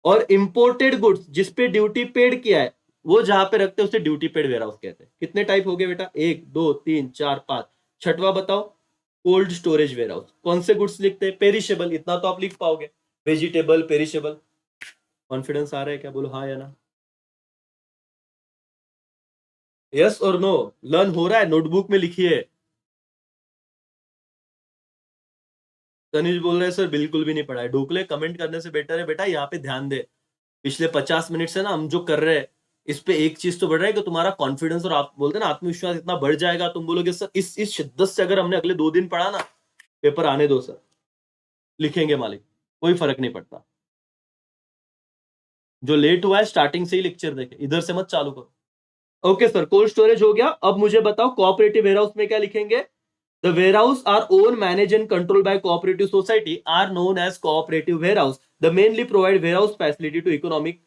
और इंपोर्टेड गुड्स जिसपे ड्यूटी पेड किया है, वो जहां पे रखते हैं उसे ड्यूटी पेड वेयर हाउस कहते हैं. कितने टाइप हो गए बेटा? 1 2 3 4 5. छठवा बताओ. Cold storage warehouse. कौन से गुड्स लिखते हैं? पेरिशेबल, इतना तो आप लिख पाओगे. Vegetable, perishable. कॉन्फिडेंस आ रहा है क्या? बोलो हाँ या ना. यस और नो. लर्न हो रहा है, नोटबुक में लिखिए. तनिष बोल रहे हैं सर बिल्कुल भी नहीं पढ़ा है. ढोकले कमेंट करने से बेटर है बेटा यहाँ पे ध्यान दे. पिछले 50 मिनट से ना हम जो कर रहे हैं, इस पे एक चीज तो बढ़ रहा है कि तुम्हारा कॉन्फिडेंस और आप बोलते हैं ना आत्मविश्वास इतना बढ़ जाएगा, तुम बोलोगे सर इस शिद्दत से अगर हमने अगले 2 दिन पढ़ा ना, पेपर आने दो सर, लिखेंगे मालिक, कोई फर्क नहीं पड़ता। जो लेट हुआ है स्टार्टिंग से ही लेक्चर देखे, इधर से मत चालू करो। ओके सर, कोल्ड स्टोरेज हो गया। अब मुझे बताओ कोऑपरेटिव वेयरहाउस में क्या लिखेंगे? The warehouse are own manage and control by cooperative society are known as cooperative warehouse. The mainly provide warehouse facility to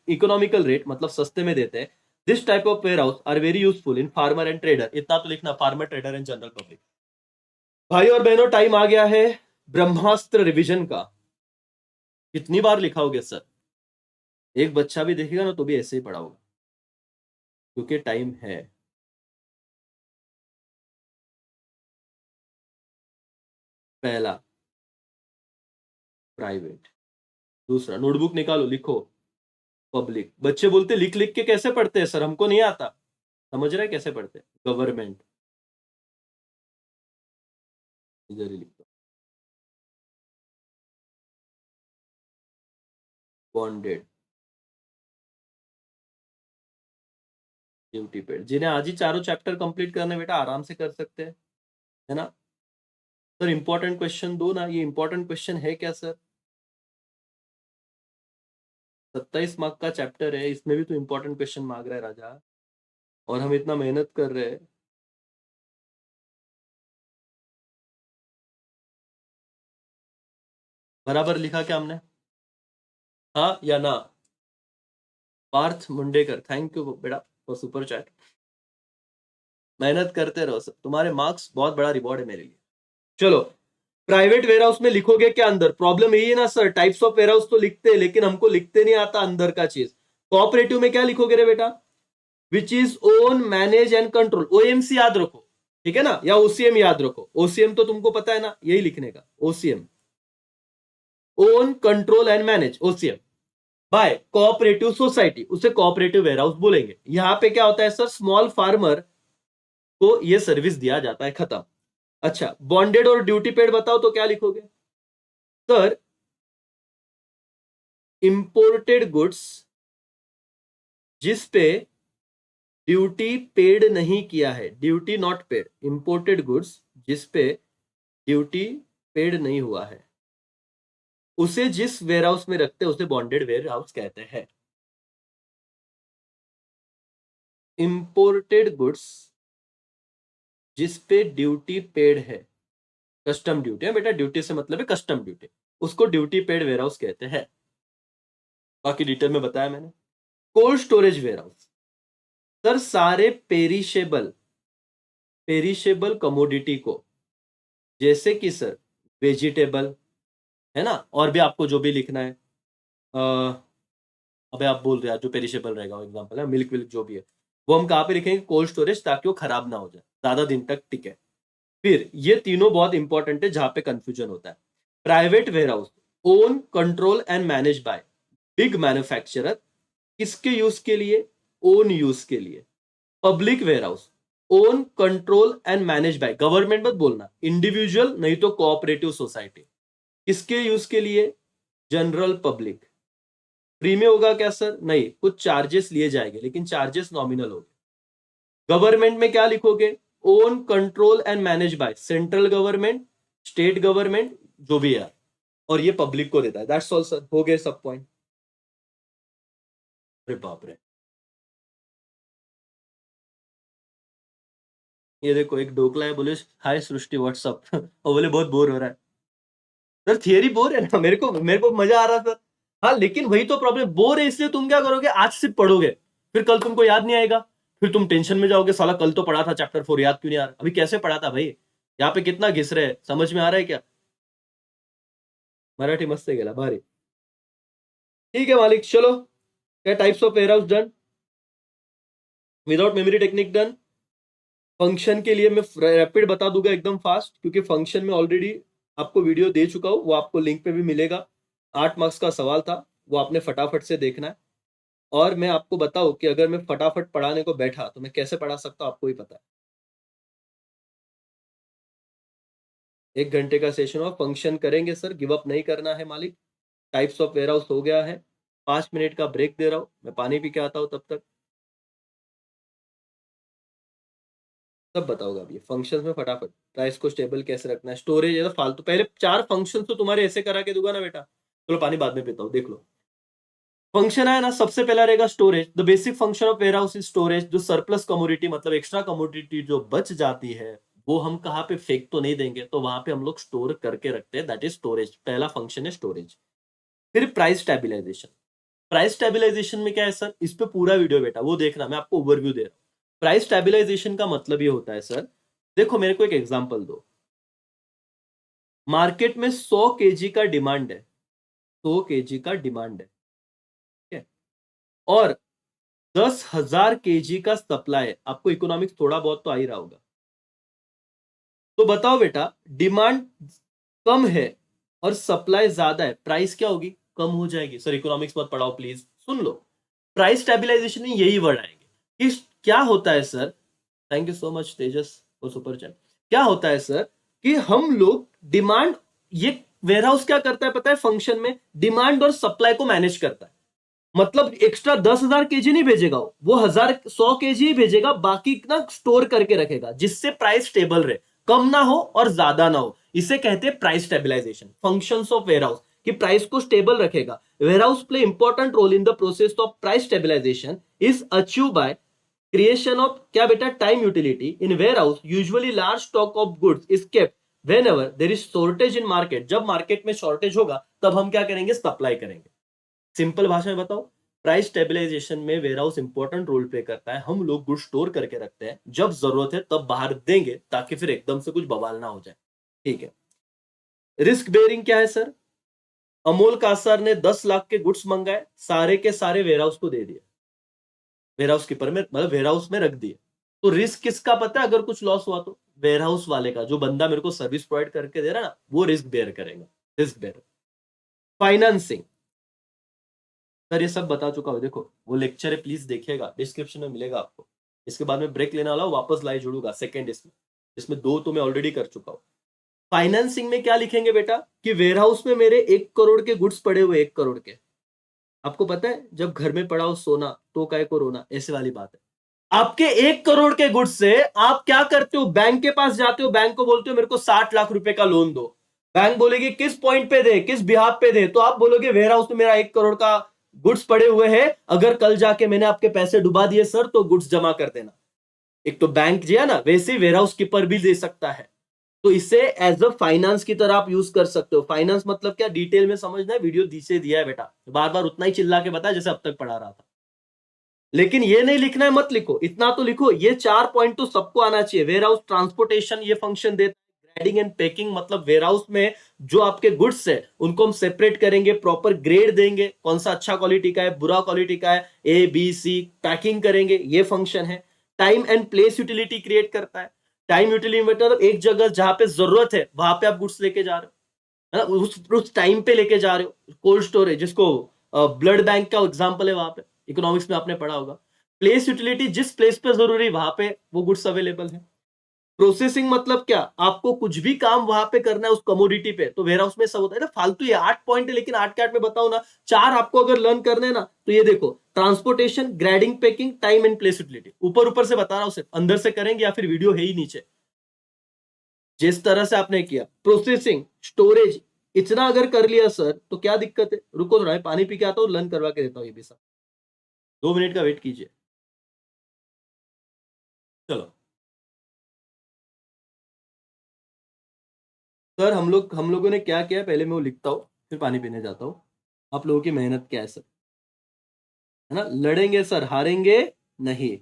economical rate, मतलब सस्ते में देते हैं। This type of warehouse are very useful in farmer and trader. इतना तो लिखना, farmer trader and general public. भाई और बहनों, टाइम आ गया है ब्रह्मास्त्र रिविजन का। कितनी बार लिखाओगे सर? एक बच्चा भी देखेगा ना तो भी ऐसे ही पढ़ा होगा, क्योंकि टाइम है। पहला प्राइवेट, दूसरा नोटबुक निकालो, लिखो पब्लिक। बच्चे बोलते लिख लिख के कैसे पढ़ते हैं सर, हमको नहीं आता। समझ रहे हैं कैसे पढ़ते हैं? गवर्नमेंट, इधर ही लिखो। Bonded, duty paid. जिन्हें आज ही चारों चैप्टर कंप्लीट करने बेटा आराम से कर सकते हैं, है ना? सर इंपॉर्टेंट क्वेश्चन दो ना, ये इंपॉर्टेंट क्वेश्चन है क्या सर? 27 मार्क का चैप्टर है, इसमें भी तो इंपॉर्टेंट क्वेश्चन मांग रहा है राजा, और हम इतना मेहनत कर रहे हैं। बराबर लिखा क्या हमने? हाँ या ना? पार्थ मुंडेकर, थैंक यू बेटा फॉर सुपर चैट। मेहनत करते रहो सर, तुम्हारे मार्क्स बहुत बड़ा रिवॉर्ड है मेरे लिए। चलो, प्राइवेट वेयरहाउस में लिखोगे क्या अंदर? प्रॉब्लम यही है ना सर, टाइप्स ऑफ वेयरहाउस तो लिखते हैं लेकिन हमको लिखते नहीं आता अंदर का चीज। कोऑपरेटिव में क्या लिखोगे रे बेटा? Which is own manage and control, OMC याद रखो, ठीक है ना? या ओसीएम याद रखो, ओसीएम तो तुमको पता है ना, यही लिखने का, OCM, own control and manage, OCM by cooperative society, उसे कोऑपरेटिव वेयरहाउस बोलेंगे। यहां पे क्या होता है सर, स्मॉल फार्मर को ये सर्विस दिया जाता है, खत्म। अच्छा, बॉन्डेड और ड्यूटी पेड बताओ तो क्या लिखोगे सर? इंपोर्टेड गुड्स जिस पे ड्यूटी पेड नहीं किया है, duty not paid, imported goods जिस पे ड्यूटी पेड नहीं हुआ है, उसे जिस वेयरहाउस में रखते हैं उसे बॉन्डेड वेयरहाउस कहते हैं। इंपोर्टेड गुड्स जिस पे ड्यूटी पेड है, कस्टम ड्यूटी है बेटा, ड्यूटी से मतलब है कस्टम ड्यूटी, उसको ड्यूटी पेड वेयरहाउस कहते हैं। बाकी डिटेल में बताया मैंने। कोल्ड स्टोरेज वेयरहाउस सर, सारे पेरिशेबल पेरिशेबल कमोडिटी को, जैसे कि सर वेजिटेबल, है ना, और भी आपको जो भी लिखना है, अबे आप बोल रहे हैं जो पेरिशेबल रहेगा, एग्जांपल है मिल्क विल्क जो भी है, वो हम कहाँ पे लिखेंगे? कोल्ड स्टोरेज, ताकि वो खराब ना हो जाए, ज्यादा दिन तक टिके। फिर ये तीनों बहुत इंपॉर्टेंट है जहां पे कंफ्यूजन होता है। Private warehouse, own control and manage by big manufacturer, किसके यूज के लिए? ओन यूज के लिए। Public warehouse, own control and manage by, government मत बोलना, इंडिविजुअल नहीं तो कोऑपरेटिव सोसाइटी, किसके यूज के लिए? General public. फ्री में होगा क्या सर? नहीं, कुछ चार्जेस लिए जाएंगे लेकिन चार्जेस नॉमिनल होंगे। गवर्नमेंट में क्या लिखोगे? Own control and manage by central government, state government, जो भी है, और ये पब्लिक को देता है। दैट्स ऑल सर, हो गए सब पॉइंट। अरे बाप रे, ये देखो एक ढोकला है, बोले हाय सृष्टि व्हाट्सअप और बोले बहुत बोर हो रहा है। सर थियरी बोर है ना, मेरे को मजा आ रहा सर। हाँ लेकिन वही तो प्रॉब्लम, बोर है इसलिए तुम क्या करोगे, आज सिर्फ पढ़ोगे, फिर कल तुमको याद नहीं आएगा, फिर तुम टेंशन में जाओगे, साला कल तो पढ़ा था चैप्टर 4, याद क्यों नहीं आ रहा? अभी कैसे पढ़ा था भाई? यहाँ पे कितना घिस रहे हैं, समझ में आ रहा है क्या? मराठी मस्त है गेला भारी। ठीक है मालिक, चलो, क्या types of warehouse done, without memory technique done. Function के लिए मैं रैपिड बता दूंगा एकदम फास्ट, क्योंकि फंक्शन में ऑलरेडी आपको वीडियो दे चुका हूं, वो आपको लिंक पे भी मिलेगा। 8 मार्क्स का सवाल था, वो आपने फटाफट से देखना है। और मैं आपको बताऊं कि अगर मैं फटाफट पढ़ाने को बैठा तो मैं कैसे पढ़ा सकता हूं, आपको ही पता है। 1 घंटे का सेशन और फंक्शन करेंगे सर, गिव अप नहीं करना है मालिक। टाइप्स ऑफ वेयरहाउस हो गया है। 5 मिनट का ब्रेक दे रहा हूँ, मैं पानी पी के आता हूँ तब तक। सब बताओगे आप ये फंक्शंस में फटाफट। प्राइस को स्टेबल कैसे रखना है, स्टोरेज है तो फालतू, पहले 4 फंक्शन तो तुम्हारे ऐसे करा के दूंगा ना बेटा। चलो पानी बाद में पीता हूँ, देख लो। फंक्शन है ना, सबसे पहला रहेगा storage. The basic function of warehouse is storage. जो सरप्लस कमोडिटी मतलब एक्स्ट्रा कमोडिटी जो बच जाती है, वो हम कहाँ पे फेंक तो नहीं देंगे, तो वहां पे हम लोग स्टोर करके रखते हैं, दैट इज स्टोरेज। पहला फंक्शन है स्टोरेज। फिर प्राइस स्टेबिलाईजेशन। प्राइस स्टेबिलाईजेशन में क्या है सर, इस पे पूरा वीडियो बेटा वो देखना, मैं आपको ओवरव्यू दे रहा हूँ। प्राइस स्टेबिलाईजेशन का मतलब ये होता है सर, देखो मेरे को एक एग्जांपल दो। मार्केट में 100 केजी का डिमांड है, 100 केजी का डिमांड है, ठीक है, और 10,000 केजी का सप्लाई है। आपको इकोनॉमिक्स थोड़ा बहुत तो आ ही रहा होगा। तो बताओ बेटा, डिमांड कम है और सप्लाई ज्यादा है, प्राइस क्या होगी, कम हो जाएगी। सर इकोनॉमिक्स मत पढ़ाओ प्लीज, सुन लो। प्राइस स्टेबिलाईजेशन में यही वर्ड आएंगे कि क्या होता है sir. Thank you so much Tejas और सुपर चैट। क्या होता है सर कि हम लोग डिमांड, ये वेयरहाउस क्या करता है पता है, फंक्शन में डिमांड और सप्लाई को मैनेज करता है। मतलब एक्स्ट्रा 10,000 केजी नहीं भेजेगा, वो 1,100 केजी ही भेजेगा, बाकी ना स्टोर करके रखेगा, जिससे प्राइस स्टेबल रहे, कम ना हो और ज्यादा ना हो। इसे कहते हैं price stabilisation, functions of warehouse, कि प्राइस को स्टेबल रखेगा। Warehouse play important role in the process of price stabilisation is achieve by creation of क्या बेटा, time utility in warehouse. Usually large stock of goods is kept whenever there is shortage in market। जब market में shortage होगा तब हम क्या करेंगे, supply करेंगे। सिंपल भाषा में बताओ, प्राइस स्टेबलाइजेशन में वेयरहाउस इंपॉर्टेंट रोल प्ले करता है। हम लोग गुड्स स्टोर करके रखते हैं, जब जरूरत है तब बाहर देंगे, ताकि फिर एकदम से कुछ बवाल ना हो जाए, ठीक है। रिस्क बेयरिंग क्या है सर, अमोल कासार ने 10 लाख के गुड्स मंगाए, सारे के सारे वेयरहाउस को दे दिए, वेयरहाउस कीपर में मतलब वेयरहाउस में रख दिए। तो रिस्क किसका पता है, अगर कुछ लॉस हुआ तो वेयरहाउस वाले का, जो बंदा मेरे को सर्विस प्रोवाइड करके दे रहा है ना, वो रिस्क बेयर करेगा, रिस्क बेयर। फाइनेंसिंग, सर ये सब बता चुका हूँ, देखो वो लेक्चर है, प्लीज देखिएगा, डिस्क्रिप्शन में मिलेगा आपको। इसके बाद में ब्रेक लेने वाला हूँ, वापस लाइव जुड़ूंगा सेकंड इसमें। इसमें 2 तो मैं ऑलरेडी कर चुका हूँ। फाइनेंसिंग में क्या लिखेंगे बेटा, कि वेयरहाउस में मेरे 1 करोड़ के गुड्स पड़े हुए, 1 करोड़ के। आपको पता है जब घर में पड़ा हो सोना तो काय को रोना, ऐसे वाली बात है। आपके 1 करोड़ के गुड्स से आप क्या करते हो, बैंक के पास जाते हो, बैंक को बोलते हो मेरे को 60 लाख रुपए का लोन दो। बैंक बोलेगी किस पॉइंट पे दे, किस बिहाफ पे दे, तो आप बोलोगे वेयर हाउस में मेरा 1 करोड़ का गुड्स पड़े हुए हैं, अगर कल जाके मैंने आपके पैसे डुबा दिए सर तो गुड्स जमा कर देना। एक तो बैंक जो है ना, वैसे ही वेयर हाउस कीपर भी दे सकता है। तो इसे एज अ फाइनेंस की तरह आप यूज कर सकते हो। फाइनेंस मतलब क्या, डिटेल में समझना है, वीडियो दी से दिया है बेटा, बार बार उतना ही चिल्ला के बताया जैसे अब तक पढ़ा रहा था। लेकिन ये नहीं लिखना है, मत लिखो, इतना तो लिखो, ये 4 पॉइंट तो सबको आना चाहिए। वेयर हाउस ट्रांसपोर्टेशन ये फंक्शन देता है। ग्रेडिंग एंड पैकिंग मतलब वेयर हाउस में जो आपके गुड्स है उनको हम सेपरेट करेंगे, प्रॉपर ग्रेड देंगे, कौन सा अच्छा क्वालिटी का है, बुरा क्वालिटी का है, ए बी सी पैकिंग करेंगे, ये फंक्शन है। Time and place utility create करता है। टाइम यूटिलिटी मतलब एक जगह जहां पे जरूरत है वहां पे आप गुड्स लेके जा रहे हो, है ना, उस टाइम पे लेके जा रहे हो। कोल्ड स्टोरेज, जिसको ब्लड बैंक का एग्जांपल है, वहां पे इकोनॉमिक्स में आपने पढ़ा होगा। प्लेस यूटिलिटी, जिस प्लेस पे जरूरी वहां पे वो गुड्स अवेलेबल है। प्रोसेसिंग मतलब क्या, आपको कुछ भी काम वहां पे करना है उस कमोडिटी पे, तो वेयरहाउस में सब होता है ना। फालतू ये 8 पॉइंट है, लेकिन 8 के 8 में बताओ ना, 4 आपको अगर लर्न करने ना, तो ये देखो, transportation, grading, packing, time and place utility. ऊपर ऊपर से बता रहा हूं, सिर्फ अंदर से करेंगे या फिर वीडियो है ही नीचे, जिस तरह से आपने किया। प्रोसेसिंग, स्टोरेज, इतना अगर कर लिया सर तो क्या दिक्कत है। रुको थोड़ा, पानी पी के आता हूँ, लर्न करवा के देता हूँ ये भी सब। 2 मिनट का वेट कीजिए। चलो सर, हम लोगों ने क्या किया, पहले मैं वो लिखता हूँ फिर पानी पीने जाता हूँ। आप लोगों की मेहनत क्या है सर, है ना, लड़ेंगे सर, हारेंगे नहीं।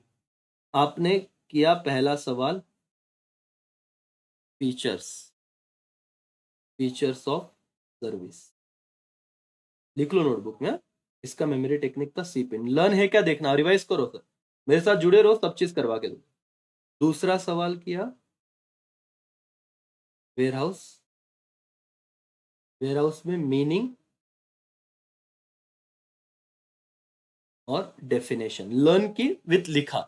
आपने किया पहला सवाल, फीचर्स, फीचर्स ऑफ सर्विस, लिख लो नोटबुक में। इसका मेमोरी टेक्निक का सी पिन लर्न है क्या, देखना, रिवाइज करो सर, मेरे साथ जुड़े रहो, सब चीज करवा के दो। दूसरा सवाल किया, वेयरहाउस, वेयरहाउस में मीनिंग और डेफिनेशन लर्न की विथ लिखा।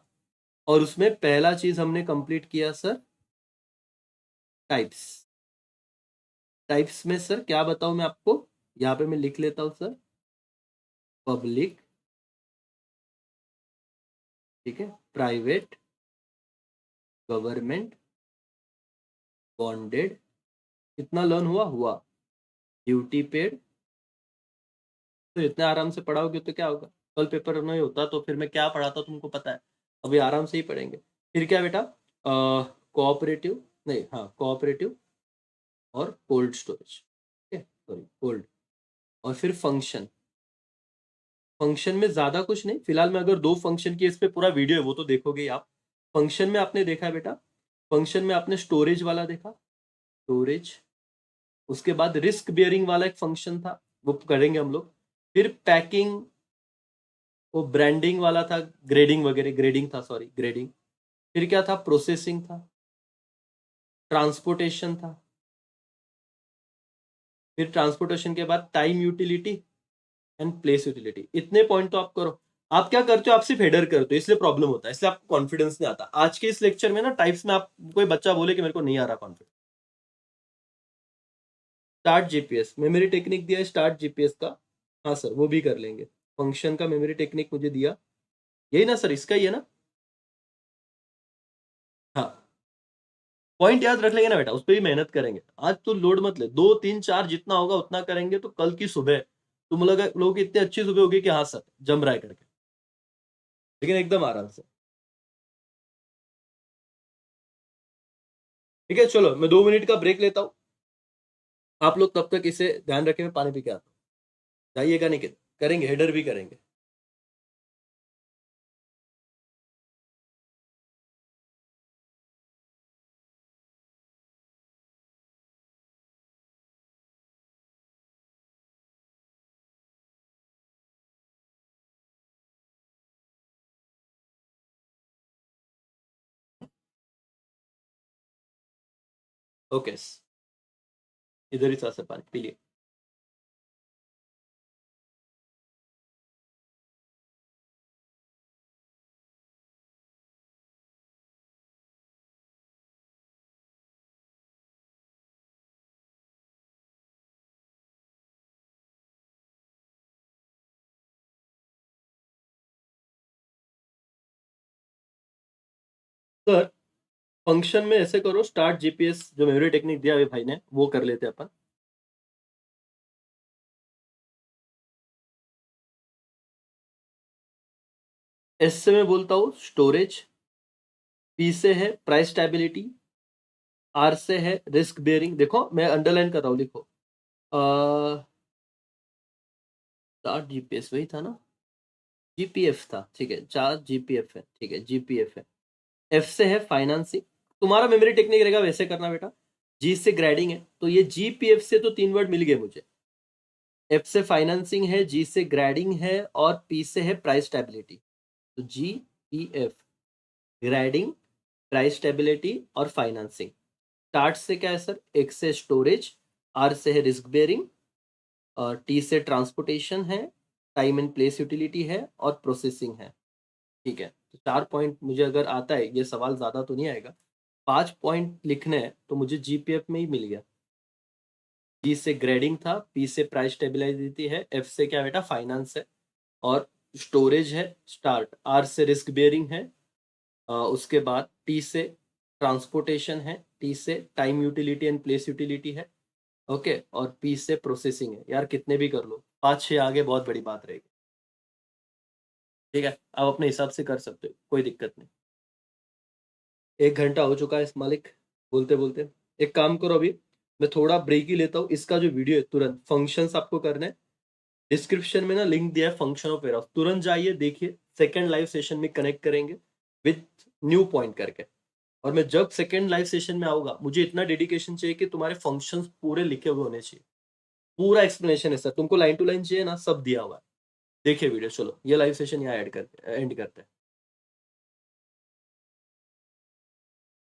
और उसमें पहला चीज हमने कंप्लीट किया सर, टाइप्स। टाइप्स में सर क्या बताऊं मैं आपको, यहां पे मैं लिख लेता हूं सर। पब्लिक, ठीक है, प्राइवेट, गवर्नमेंट, बॉन्डेड, कितना लर्न हुआ ड्यूटी पेड। तो इतने आराम से पढ़ाओगे तो क्या होगा, कल पेपर नहीं होता तो फिर मैं क्या पढ़ाता तुमको पता है। अभी आराम से ही पढ़ेंगे। फिर क्या बेटा, कोऑपरेटिव, नहीं हाँ कोऑपरेटिव और कोल्ड स्टोरेज, ठीक है, सॉरी कोल्ड। और फिर फंक्शन, फंक्शन में ज्यादा कुछ नहीं फिलहाल में, अगर दो फंक्शन की इस पे पूरा वीडियो है वो तो देखोगे ही आप। फंक्शन में आपने देखा है बेटा, फंक्शन में आपने स्टोरेज वाला देखा, स्टोरेज। उसके बाद रिस्क बियरिंग वाला एक फंक्शन था, वो करेंगे हम लोग। फिर पैकिंग, वो ब्रांडिंग वाला था, ग्रेडिंग वगैरह, ग्रेडिंग था सॉरी ग्रेडिंग। फिर क्या था, प्रोसेसिंग था, ट्रांसपोर्टेशन था। फिर ट्रांसपोर्टेशन के बाद time utility and place utility. इतने पॉइंट तो आप करो। आप क्या करते हो, आप सिर्फ हेडर करते हो इसलिए प्रॉब्लम होता है, इसलिए आपको कॉन्फिडेंस नहीं आता। आज के इस लेक्चर में ना टाइप्स में आप, कोई बच्चा बोले कि मेरे को नहीं आ रहा confidence. Start GPS memory technique दिया है, स्टार्ट जीपीएस का। हाँ सर वो भी कर लेंगे। फंक्शन का मेमोरी टेक्निक मुझे दिया, यही ना सर, इसका ही है ना। हाँ पॉइंट याद रख लेंगे ना बेटा, उस पर भी मेहनत करेंगे। आज तो लोड मत ले, 2 3 4 जितना होगा उतना करेंगे, तो कल की सुबह तुम लोग की इतनी अच्छी सुबह होगी कि हाँ सर जम रहा है करके, लेकिन एकदम आराम से। ठीक है चलो, मैं 2 मिनट का ब्रेक लेता हूँ। आप लोग तब तक इसे ध्यान रखें, मैं पानी पी के आता हूँ। जाइएगा नहीं कि करेंगे, हेडर भी करेंगे। ओके, इधर ही साथ से पानी पी लिए। सर फंक्शन में ऐसे करो, स्टार्ट जीपीएस जो मेमोरी टेक्निक दिया है भाई ने, वो कर लेते हैं अपन। एस से मैं बोलता हूँ स्टोरेज, पी से है प्राइस स्टेबिलिटी, आर से है रिस्क बेयरिंग। देखो मैं अंडरलाइन कर रहा हूँ, लिखो। स्टार्ट जीपीएस वही था ना, जीपीएफ था, ठीक है, 4 जीपीएफ है, ठीक है जीपीएफ है। एफ से है फाइनेंसिंग, तुम्हारा मेमोरी टेक्निक रहेगा वैसे करना बेटा। जी से ग्रेडिंग है, तो ये जीपीएफ से तो 3 वर्ड मिल गए मुझे। एफ से फाइनेंसिंग है, जी से ग्रेडिंग है, और पी से है प्राइस स्टेबिलिटी। तो G P F, grading, price stability और फाइनेंसिंग। स्टार्ट से क्या है सर, एक से स्टोरेज, आर से है रिस्क बेयरिंग, और टी से ट्रांसपोर्टेशन है, टाइम एंड प्लेस यूटिलिटी है, और प्रोसेसिंग है। ठीक है, तो 4 पॉइंट मुझे अगर आता है, ये सवाल ज़्यादा तो नहीं आएगा, 5 पॉइंट लिखने हैं तो मुझे जीपीएफ में ही मिल गया। जी से ग्रेडिंग था, पी से प्राइस स्टेबिलिटी है, एफ से क्या बेटा फाइनेंस है, और स्टोरेज है स्टार्ट, आर से रिस्क बेयरिंग है, उसके बाद टी से ट्रांसपोर्टेशन है, टी से time utility and place utility है, ओके, और पी से प्रोसेसिंग है। यार कितने भी कर लो, 5 6 आगे बहुत बड़ी बात रहेगी। ठीक है, आप अपने हिसाब से कर सकते हो, कोई दिक्कत नहीं। 1 घंटा हो चुका है इस मालिक, बोलते बोलते। एक काम करो, अभी मैं थोड़ा ब्रेक ही लेता हूँ। इसका जो वीडियो है तुरंत फंक्शंस आपको करने हैं, डिस्क्रिप्शन में ना लिंक दिया है फंक्शन ऑफ वेयर हाउस, तुरंत जाइए देखिए। सेकंड लाइव सेशन में कनेक्ट करेंगे विद न्यू पॉइंट करके। और मैं जब सेकंड लाइव सेशन में आऊंगा, मुझे इतना डेडिकेशन चाहिए कि तुम्हारे फंक्शंस पूरे लिखे हुए होने चाहिए। पूरा एक्सप्लेनेशन है सर, तुमको लाइन टू लाइन चाहिए ना, सब दिया हुआ है। देखिए वीडियो, चलो ये लाइव सेशन यहाँ ऐड करते एंड करते हैं।